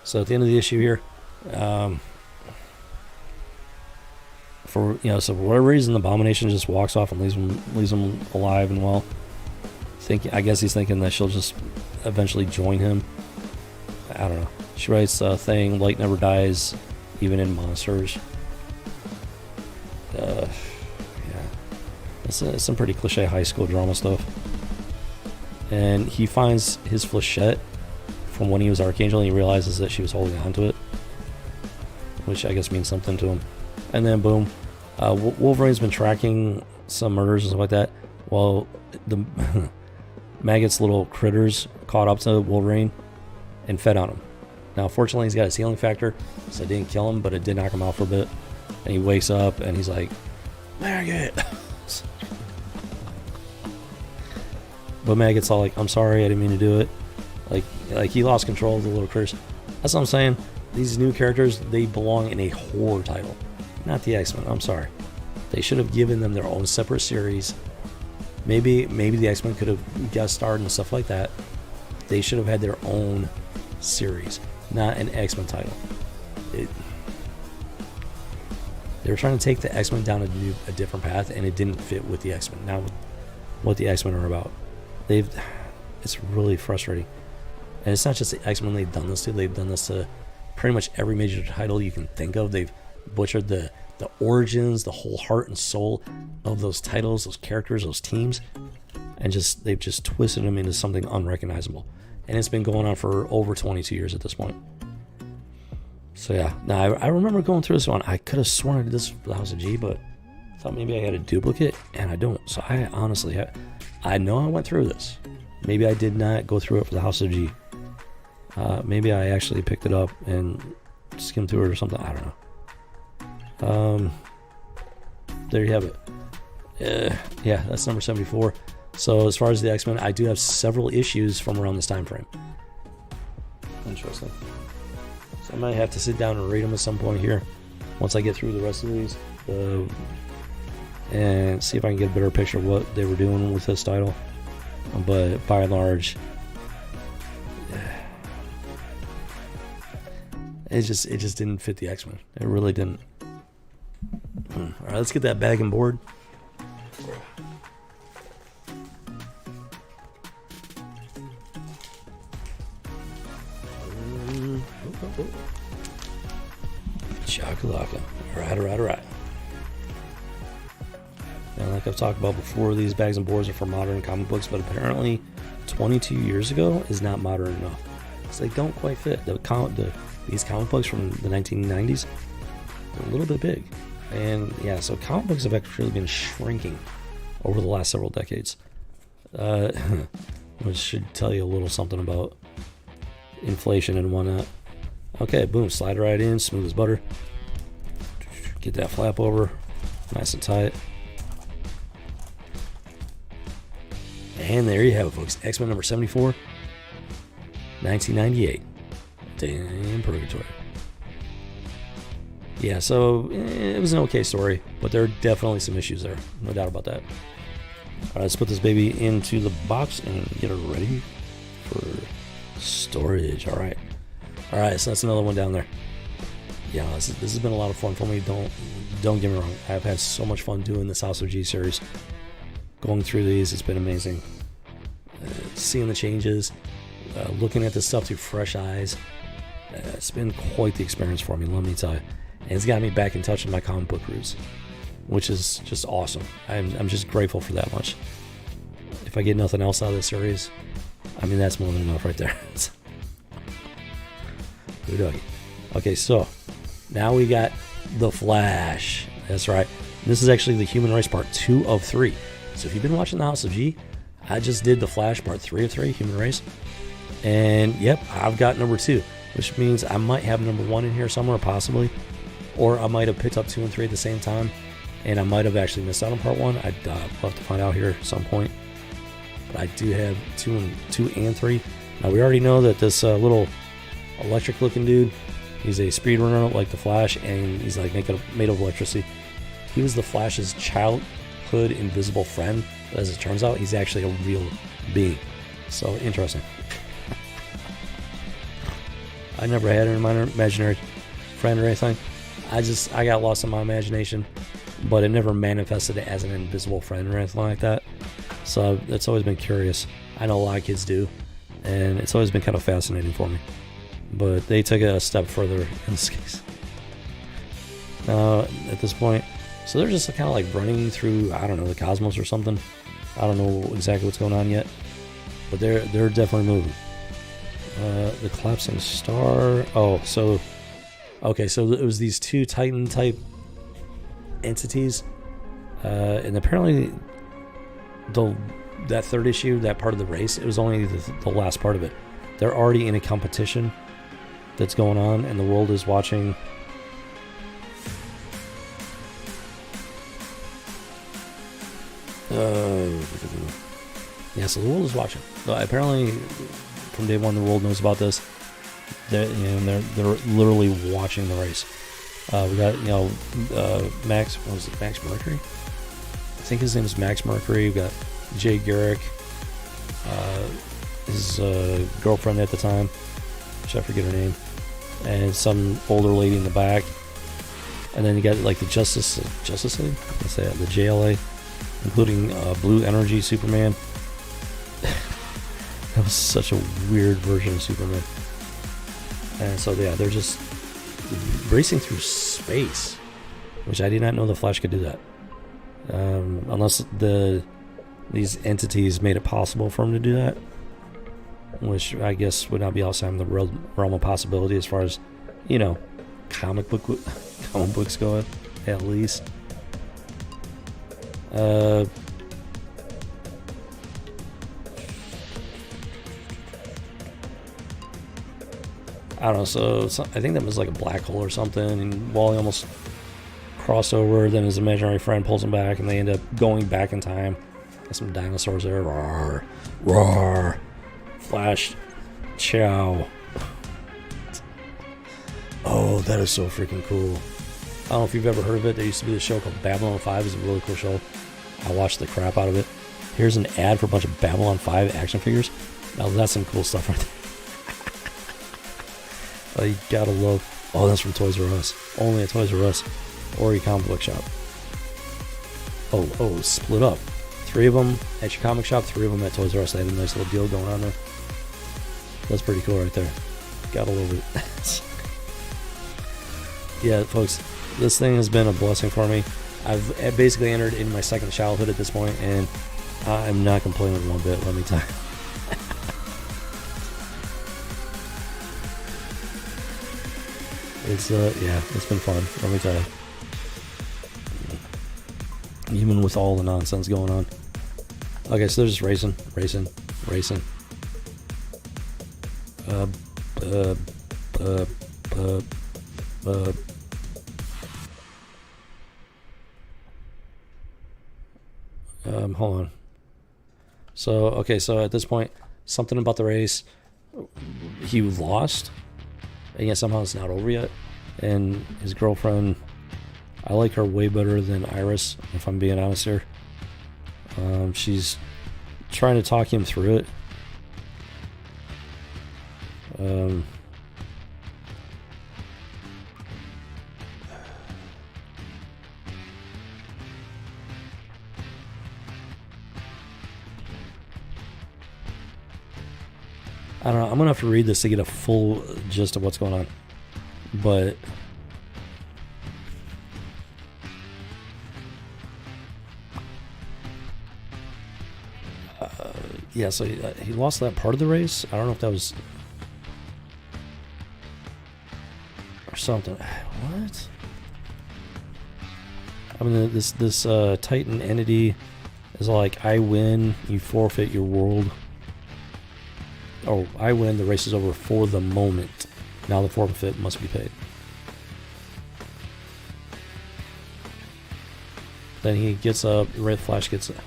So at the end of the issue here, for whatever reason, the Abomination just walks off and leaves him alive and well. I guess he's thinking that she'll just eventually join him. I don't know. She writes a thing, "Light never dies, even in monsters." Yeah, it's some pretty cliche high school drama stuff. And he finds his flechette from when he was Archangel, and he realizes that she was holding on to it, which I guess means something to him. And then boom, Wolverine's been tracking some murders and stuff like that. Well, the Maggot's little critters caught up to Wolverine and fed on him. Now, fortunately, he's got his healing factor, so it didn't kill him, but it did knock him out for a bit. And he wakes up and he's like, "Maggot!" But Maggot's all like, "I'm sorry, I didn't mean to do it." Like he lost control of the little critters. That's what I'm saying. These new characters, they belong in a horror title, not the X-Men. I'm sorry. They should have given them their own separate series. Maybe the X-Men could have guest starred and stuff like that. They should have had their own series, not an X-Men title. They were trying to take the X-Men down a different path, and it didn't fit with the X-Men. Now, what the X-Men are about, it's really frustrating. And it's not just the X-Men they've done this to. They've done this to pretty much every major title you can think of. They've butchered the origins, the whole heart and soul of those titles, those characters, those teams, and they've just twisted them into something unrecognizable. And it's been going on for over 22 years at this point. So yeah, now I remember going through this one. I could have sworn I did this for the House of G, but I thought maybe I had a duplicate, and I don't. So I honestly, I know I went through this. Maybe I did not go through it for the House of G. Maybe I actually picked it up and skimmed through it or something. I don't know. There you have it. Yeah, that's number 74. So as far as the X-Men, I do have several issues from around this time frame. Interesting. So I might have to sit down and read them at some point here, once I get through the rest of these, and see if I can get a better picture of what they were doing with this title. But by and large, it just didn't fit the X-Men. It really didn't. All right, let's get that bag and board. Chakalaka. All right. And like I've talked about before, these bags and boards are for modern comic books, but apparently 22 years ago is not modern enough. So they don't quite fit. These comic books from the 1990s are a little bit big. And yeah, so comic books have actually been shrinking over the last several decades. Which should tell you a little something about inflation and whatnot. Okay, boom, slide right in, smooth as butter. Get that flap over, nice and tight. And there you have it, folks. X-Men number 74, 1998. Damn purgatory. Yeah, so it was an okay story, but there are definitely some issues there. No doubt about that. All right, let's put this baby into the box and get it ready for storage. All right, so that's another one down there. Yeah, this has been a lot of fun for me. Don't get me wrong. I've had so much fun doing this House of G series. Going through these, it's been amazing. Seeing the changes, looking at this stuff through fresh eyes. It's been quite the experience for me, let me tell you. And it's got me back in touch with my comic book roots, which is just awesome. I'm just grateful for that much. If I get nothing else out of this series, I mean, that's more than enough right there. Okay, so now we got The Flash. That's right. This is actually the Human Race Part 2 of 3. So if you've been watching the House of G, I just did The Flash Part 3 of 3, Human Race. And yep, I've got number 2, which means I might have number 1 in here somewhere, possibly. Or I might have picked up 2 and 3 at the same time. And I might have actually missed out on Part 1. I'd love to find out here at some point. But I do have 2 and 3. Now we already know that this little electric looking dude, he's a speedrunner like the Flash, and he's like made of electricity. He was the Flash's childhood invisible friend, but as it turns out, he's actually a real being. So interesting. I never had an imaginary friend or anything. I got lost in my imagination, but it never manifested as an invisible friend or anything like that. So it's always been curious. I know a lot of kids do, and it's always been kind of fascinating for me. But they took it a step further in this case. At this point, so they're just kind of like running through, I don't know, the cosmos or something. I don't know exactly what's going on yet, but they're definitely moving. The collapsing star. Oh, so okay, so it was these 2 Titan type entities, and apparently that third issue, that part of the race, it was only the last part of it. They're already in a competition that's going on, and the world is watching. Yeah, so the world is watching. So apparently, from day one, the world knows about this. They're literally watching the race. We got Max. What was it? Max Mercury. I think his name is Max Mercury. We got Jay Garrick. His girlfriend at the time, which I forget her name, and some older lady in the back. And then you got like the Justice League, let's say the JLA, including Blue Energy Superman. That was such a weird version of Superman. And so yeah, they're just racing through space, which I did not know the Flash could do that. Unless these entities made it possible for him to do that, which I guess would not be outside the realm of possibility as far as, you know, comic books go, at least. I don't know, so I think that was like a black hole or something, and Wally almost crossed over, then his imaginary friend pulls him back, and they end up going back in time. Got some dinosaurs there. Roar, roar. Flash, chow. Oh, that is so freaking cool. I don't know if you've ever heard of it. There used to be a show called Babylon 5. It's a really cool show. I watched the crap out of it. Here's an ad for a bunch of Babylon 5 action figures. Now that's some cool stuff right there. Oh, you gotta love. Oh, that's from Toys R Us. Only at Toys R Us or your comic book shop. Oh, split up. 3 of them at your comic shop, 3 of them at Toys R Us. They have a nice little deal going on there. That's pretty cool right there. Gotta love it. Yeah, folks, this thing has been a blessing for me. I've basically entered in my second childhood at this point, and I'm not complaining one bit, let me tell you. It's it's been fun, let me tell you. Even with all the nonsense going on. Okay, so they're just racing. Hold on. So at this point, something about the race, he lost, and yet somehow it's not over yet. And his girlfriend, I like her way better than Iris, if I'm being honest here. She's trying to talk him through it. I don't know. I'm gonna have to read this to get a full gist of what's going on, but yeah. So he lost that part of the race. I don't know if that was or something. What? I mean, this Titan entity is like, I win, you forfeit your world. Oh, I win, the race is over for the moment. Now the forfeit must be paid. Then he gets up, Red Flash gets up.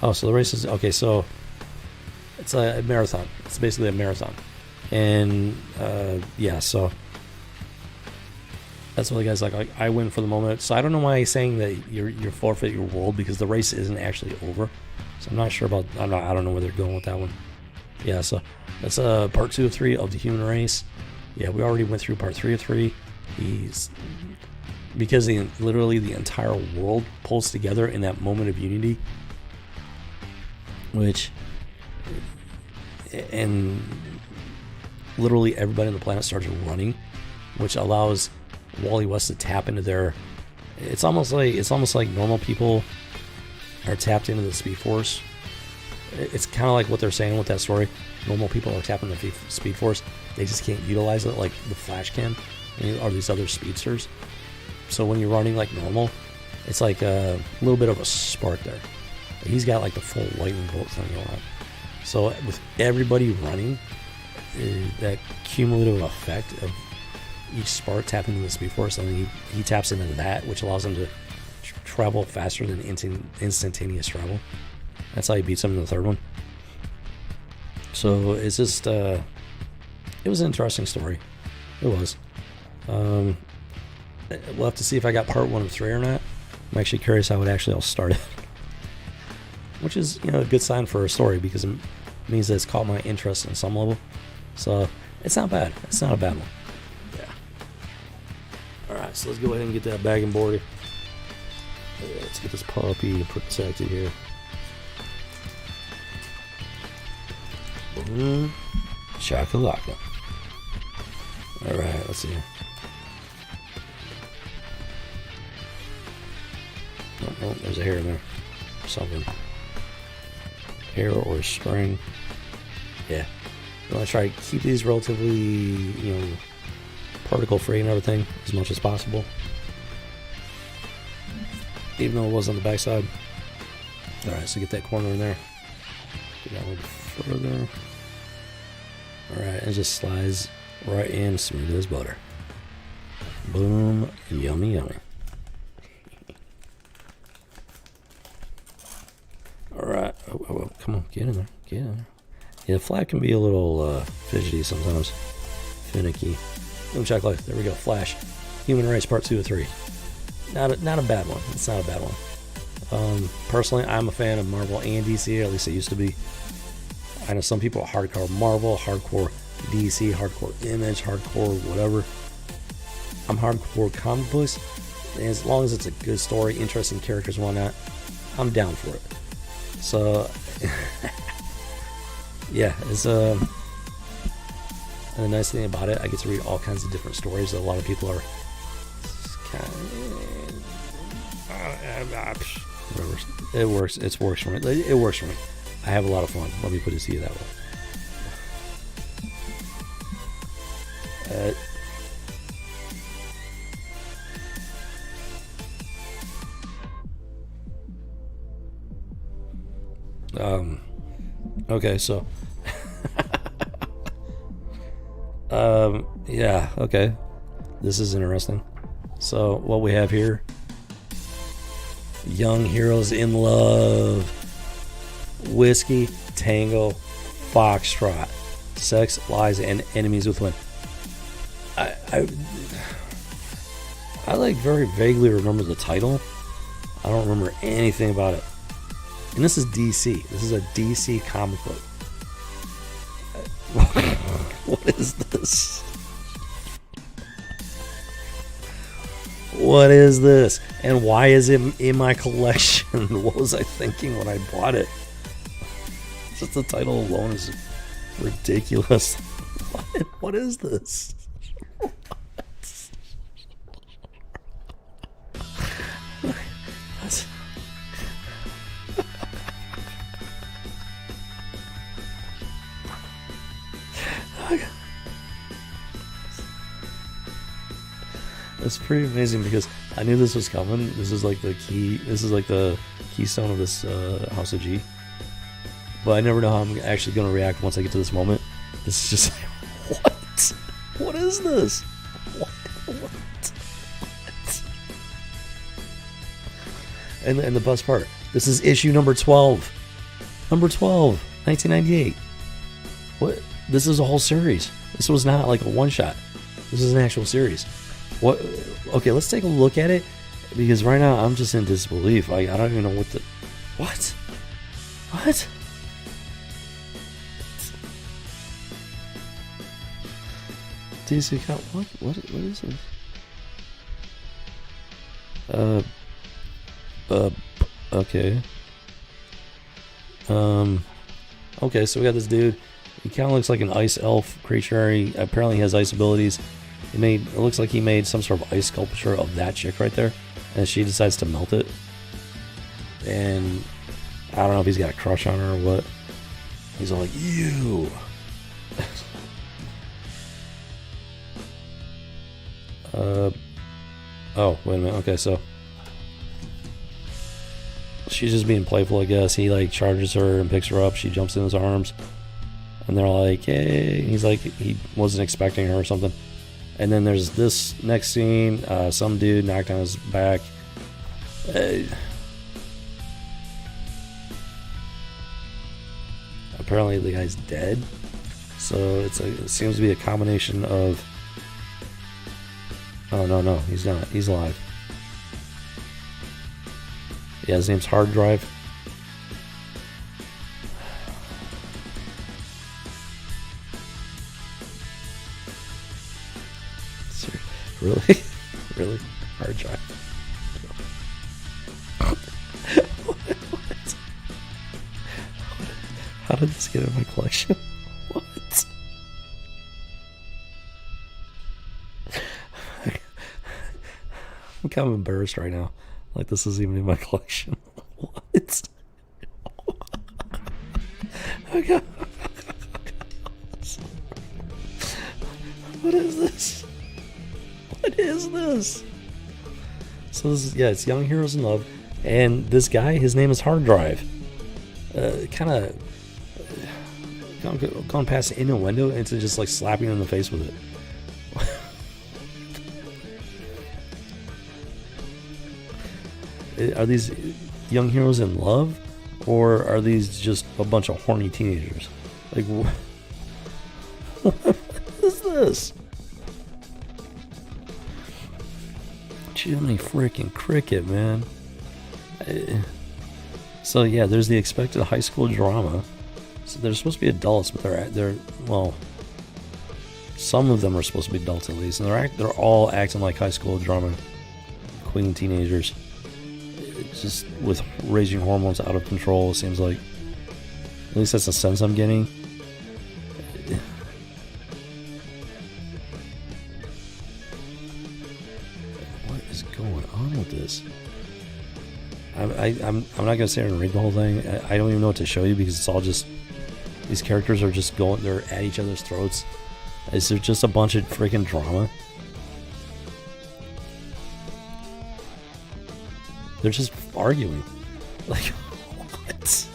Oh, so the race is, okay, so it's a marathon. It's basically a marathon. And, yeah, so that's what the guy's like, I win for the moment. So I don't know why he's saying that you're forfeit your world, because the race isn't actually over. So I'm not sure about, I don't know where they're going with that one. Yeah, so that's part 2 of 3 of the human race. Yeah, we already went through part 3 of 3. Because literally the entire world pulls together in that moment of unity, and literally everybody on the planet starts running, which allows Wally West to tap into their, it's almost like normal people are tapped into the Speed Force. It's kind of like what they're saying with that story. Normal people are tapping the Speed Force. They just can't utilize it like the Flash can, or these other speedsters. So when you're running like normal, it's like a little bit of a spark there. He's got like the full lightning bolt thing going on. So with everybody running, that cumulative effect of each spark tapping into the Speed Force, and then he taps into that, which allows him to travel faster than instantaneous travel. That's how he beats him in the third one. So it's just, it was an interesting story. It was. We'll have to see if I got part 1 of 3 or not. I'm actually curious how it actually all started. Which is, a good sign for a story, because means that it's caught my interest on some level. So it's not bad. It's not a bad one. Yeah. Alright, so let's go ahead and get that bag and board. Let's get this puppy protected here. Boom. Chakalaka. Alright, let's see. Oh, there's a hair in there. Something. Hair or string. Yeah. I want to try to keep these relatively, particle free and everything as much as possible. Even though it was on the back side. Alright, so get that corner in there. Get that a little further. Alright, it just slides right in smooth as butter. Boom. Yummy, yummy. Alright. Oh, come on. Get in there. Get in there. Yeah, the flag can be a little fidgety sometimes. Finicky. Boom, check life. There we go. Flash. Human Race Part 2 of 3. Not a bad one. It's not a bad one. Personally, I'm a fan of Marvel and DC. At least it used to be. I know some people are hardcore Marvel, hardcore DC, hardcore Image, hardcore whatever. I'm hardcore comic books. And as long as it's a good story, interesting characters and whatnot, I'm down for it. So, yeah, it's and the nice thing about it, I get to read all kinds of different stories that a lot of people are kind of, whatever. It works. It works for me. It works for me. I have a lot of fun. Let me put it to you that way. Okay, so yeah, okay, this is interesting. So what we have here, young heroes in love, whiskey, tango, foxtrot, sex, lies, and enemies with women. I like very vaguely remember the title. I don't remember anything about it. And this is DC. This is a DC comic book. What is this? What is this? And why is it in my collection? What was I thinking when I bought it? Just the title alone is ridiculous. What is this? It's pretty amazing because I knew this was coming. This is like the key. This is like the keystone of this House of G. But I never know how I'm actually going to react once I get to this moment. This is just like, what? What is this? What? And the best part, this is issue number 12. Number 12, 1998. What? This is a whole series. This was not like a one-shot. This is an actual series. What? Okay, let's take a look at it, because right now I'm just in disbelief. I don't even know what the... What? What? DC Cop... What is this? Okay. Okay, so we got this dude. He kind of looks like an ice elf creature. He apparently has ice abilities. It looks like he made some sort of ice sculpture of that chick right there, and she decides to melt it. And I don't know if he's got a crush on her or what. He's all like, "You." Oh, wait a minute. Okay, so she's just being playful, I guess. He like charges her and picks her up. She jumps in his arms, and they're like, "Hey." He's like, he wasn't expecting her or something. And then there's this next scene, some dude knocked on his back. Apparently the guy's dead. So it seems to be a combination of... Oh, no, he's not. He's alive. Yeah, his name's Hard Drive. Really? Really? Hard drive. What? How did this get in my collection? What? I'm kind of embarrassed right now. Like this is even in my collection. What? Okay. What is this? What is this? So this is, yeah, it's Young Heroes in Love, and this guy, his name is Hard Drive. Kind of gone past the innuendo into just like slapping him in the face with it. Are these young heroes in love, or are these just a bunch of horny teenagers? Like, what is this? Jiminy freaking cricket, man. So yeah, there's the expected high school drama. So they're supposed to be adults, but they're well, some of them are supposed to be adults at least, and they're all acting like high school drama queen teenagers. It's just with raging hormones out of control, it seems like. At least that's the sense I'm getting. What is going on with this? I'm not gonna sit here and read the whole thing. I don't even know what to show you because it's all just, these characters are just going, they're at each other's throats. Is there just a bunch of freaking drama? They're just arguing. Like, what?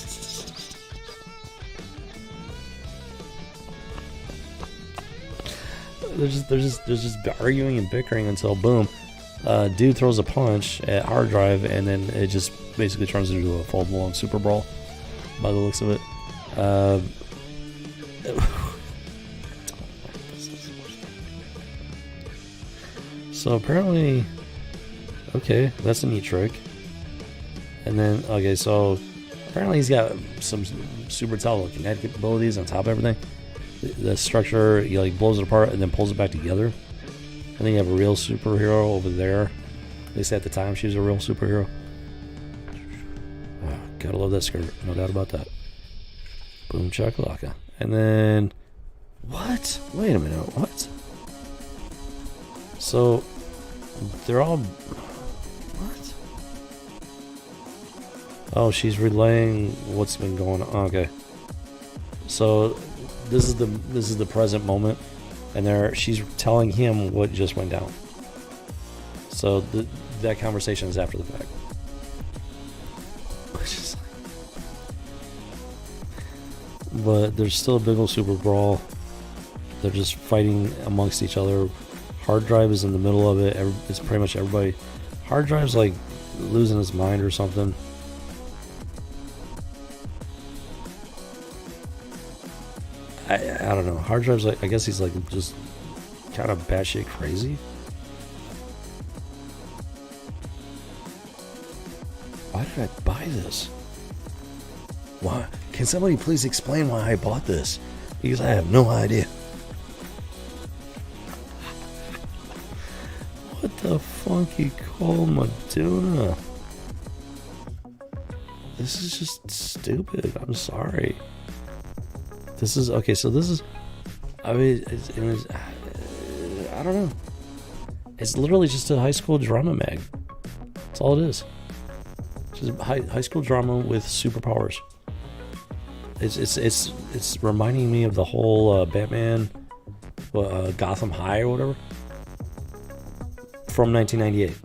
They're just arguing and bickering until boom, dude throws a punch at Hard Drive, and then it just basically turns into a full-blown Super Brawl by the looks of it. So apparently, okay, that's a neat trick. And then, okay, so apparently he's got some super telekinetic abilities on top of everything. The structure, he like blows it apart and then pulls it back together. And then you have a real superhero over there. At least at the time, she was a real superhero. Oh, gotta love that skirt, no doubt about that. Boom chakalaka. And then, what? Wait a minute, what? So, they're all, what? Oh, she's relaying what's been going on. Okay. So, this is the present moment, and she's telling him what just went down. So that conversation is after the fact. But there's still a big old super brawl. They're just fighting amongst each other. Hard Drive is in the middle of it. It's pretty much everybody. Hard Drive's like losing his mind or something. I don't know. Hard Drive's like, I guess he's like just kind of batshit crazy. Why did I buy this? Why? Can somebody please explain why I bought this? Because I have no idea. What the funky called Madonna? This is just stupid. I'm sorry. This is okay. So this is, I mean, I don't know. It's literally just a high school drama mag. That's all it is. Just high school drama with superpowers. It's reminding me of the whole Batman, Gotham High or whatever, from 1998.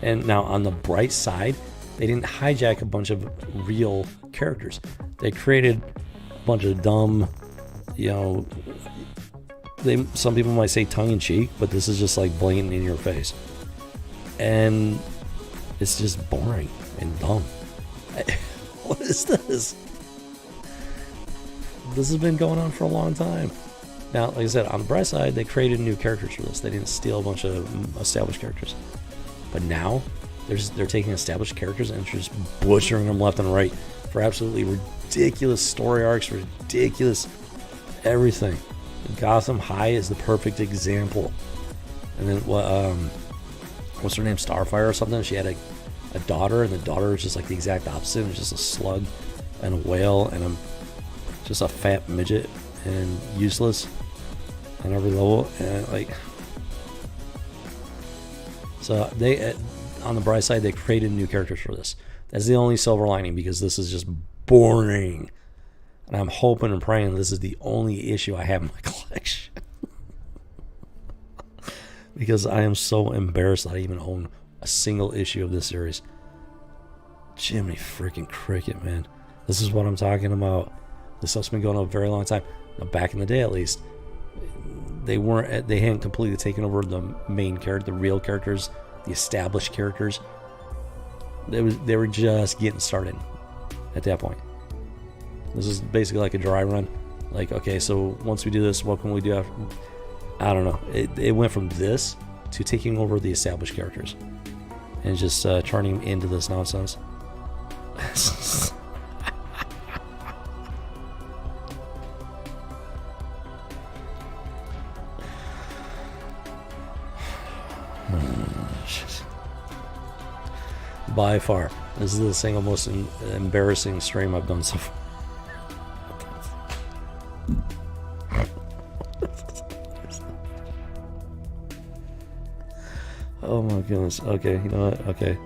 And now on the bright side, they didn't hijack a bunch of real characters. They created a bunch of dumb, some people might say tongue-in-cheek, but this is just like blatant in your face. And it's just boring and dumb. What is this? This has been going on for a long time. Now, like I said, on the bright side, they created new characters for this. They didn't steal a bunch of established characters. But now, they're taking established characters and just butchering them left and right for absolutely ridiculous story arcs, ridiculous everything. Gotham High is the perfect example And then what's her name, Starfire or something? She had a daughter, and the daughter was just like the exact opposite. It was just a slug and a whale, and just a fat midget and useless on every level. And like, so they, on the bright side, they created new characters for this. That's the only silver lining, because this is just boring. And I'm hoping and praying this is the only issue I have in my collection. Because I am so embarrassed that I even own a single issue of this series. Jiminy freaking cricket, man. This is what I'm talking about. This stuff's been going on a very long time. Now, back in the day, at least, they hadn't completely taken over the main character, the real characters, the established characters. They were just getting started at that point. This is basically like a dry run. Like, okay, so once we do this, what can we do after? I don't know. It went from this to taking over the established characters and just turning into this nonsense. By far, this is the single most embarrassing stream I've done so far. Oh my goodness. Okay, you know what? Okay.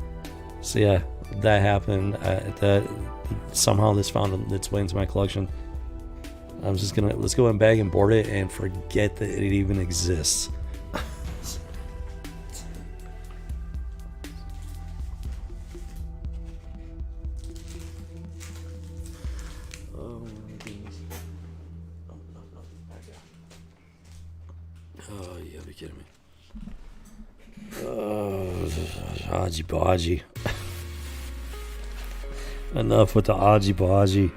So yeah, that happened. That somehow this found its way into my collection. I'm just gonna, let's go and bag and board it and forget that it even exists. Oh my goodness. Oh, you gotta be kidding me. Aji Baji. Enough with the Aji Baji.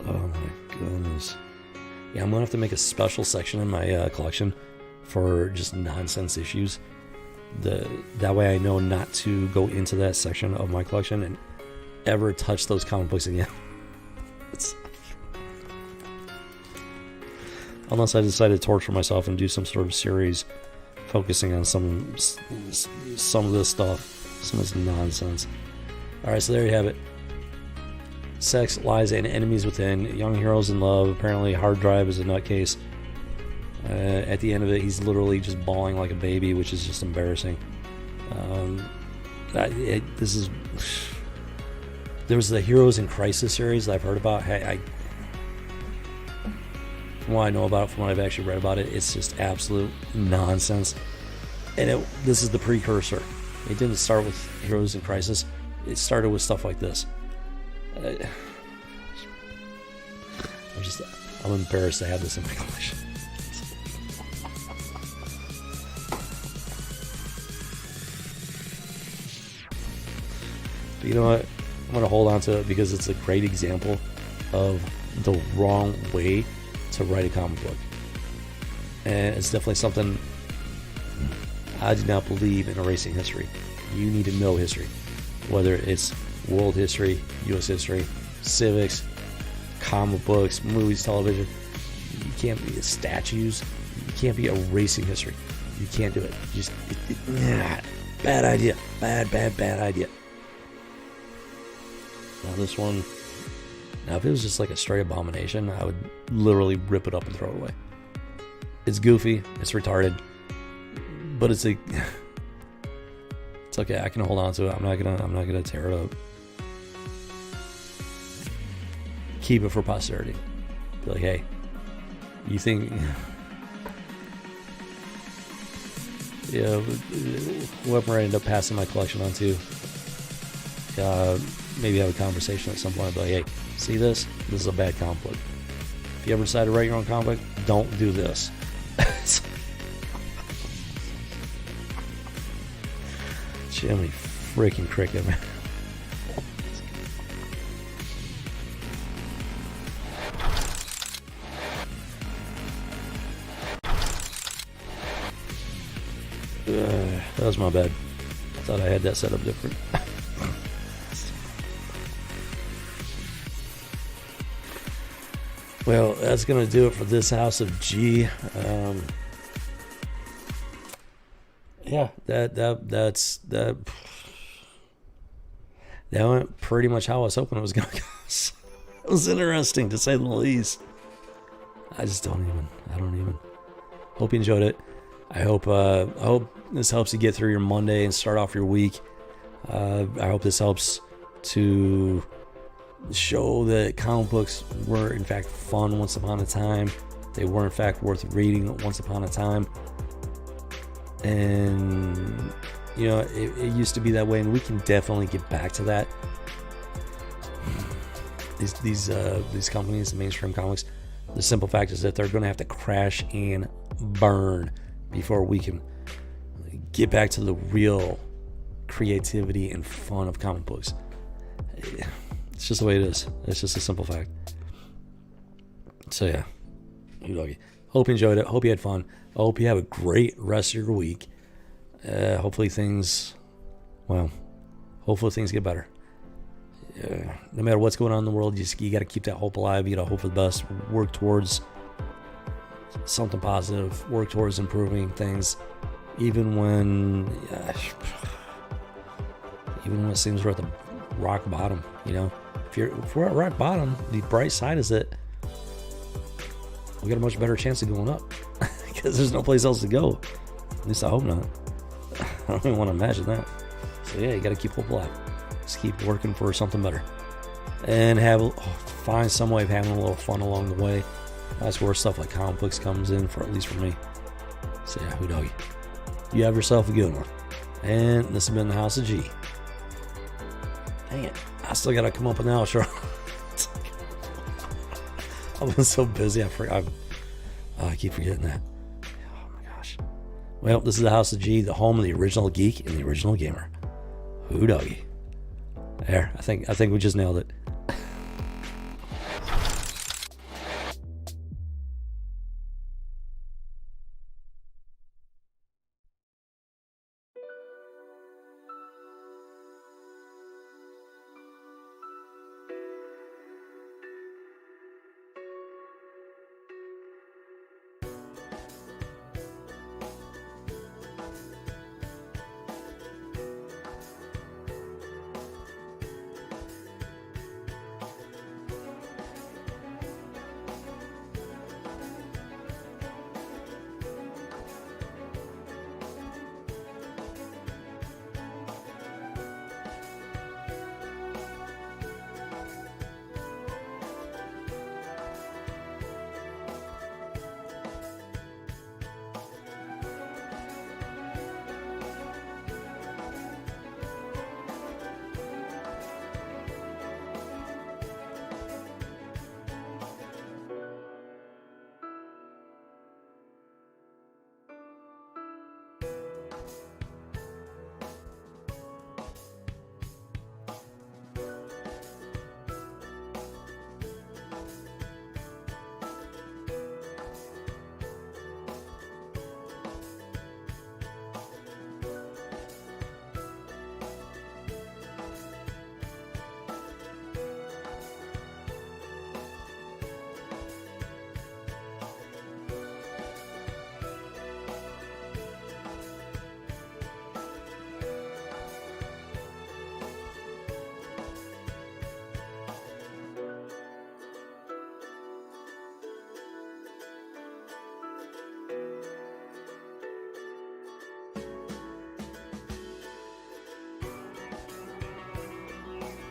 Oh my goodness. Yeah, I'm gonna have to make a special section in my collection for just nonsense issues. That way I know not to go into that section of my collection and ever touch those comic books again. Unless I decide to torture myself and do some sort of series focusing on some of this stuff, some of this nonsense. Alright, so there you have it. Sex, lies, and enemies within. Young heroes in love. Apparently hard drive is a nutcase. At the end of it, he's literally just bawling like a baby, which is just embarrassing. There was the Heroes in Crisis series that I've heard about. From what I know about it, from what I've actually read about it, it's just absolute nonsense. And this is the precursor. It didn't start with Heroes in Crisis. It started with stuff like this. I'm embarrassed to have this in my collection. But you know what? I'm going to hold on to it because it's a great example of the wrong way to write a comic book. And it's definitely something I do not believe in erasing history. You need to know history. Whether it's world history, U.S. history, civics, comic books, movies, television. You can't be statues. You can't be erasing history. You can't do it. Bad idea. Bad idea. Now this one, if it was just like a straight abomination, I would literally rip it up and throw it away. It's goofy. It's retarded. But it's okay. I can hold on to it. I'm not gonna tear it up. Keep it for posterity. Be like, hey, you think? Yeah, whoever I end up passing my collection on to, maybe have a conversation at some point. Be like, hey, see this? This is a bad comic book. If you ever decide to write your own comic book, don't do this. Jimmy freaking cricket, man. That was my bad. I thought I had that set up different. Well, that's going to do it for this House of G. yeah, that went pretty much how I was hoping it was going to go. It was interesting, to say the least. I don't even. Hope you enjoyed it. I hope this helps you get through your Monday and start off your week. I hope this helps to show that comic books were in fact fun once upon a time. They were in fact worth reading once upon a time. And you know, it used to be that way, and we can definitely get back to that. These companies, the mainstream comics, the simple fact is that they're going to have to crash and burn before we can get back to the real creativity and fun of comic books. It's just the way it is. It's just a simple fact. So yeah, hope you enjoyed it. Hope you had fun. I hope you have a great rest of your week. Hopefully things get better. No matter what's going on in the world, you got to keep that hope alive. You got to hope for the best. Work towards something positive. Work towards improving things, even when it seems we're at the rock bottom. You know, if we're at rock bottom, the bright side is that we got a much better chance of going up because there's no place else to go. At least I hope not. I don't even want to imagine that. So yeah, you got to keep hope alive. Just keep working for something better, and find some way of having a little fun along the way. That's where stuff like comic books comes in, at least for me. So yeah, who doggy. You have yourself a good one. And this has been the House of G. Dang it, I still gotta come up with an outro. I've been so busy, I keep forgetting that. Oh my gosh. Well, this is the House of G, the home of the original geek and the original gamer. Who doggy. There, I think we just nailed it.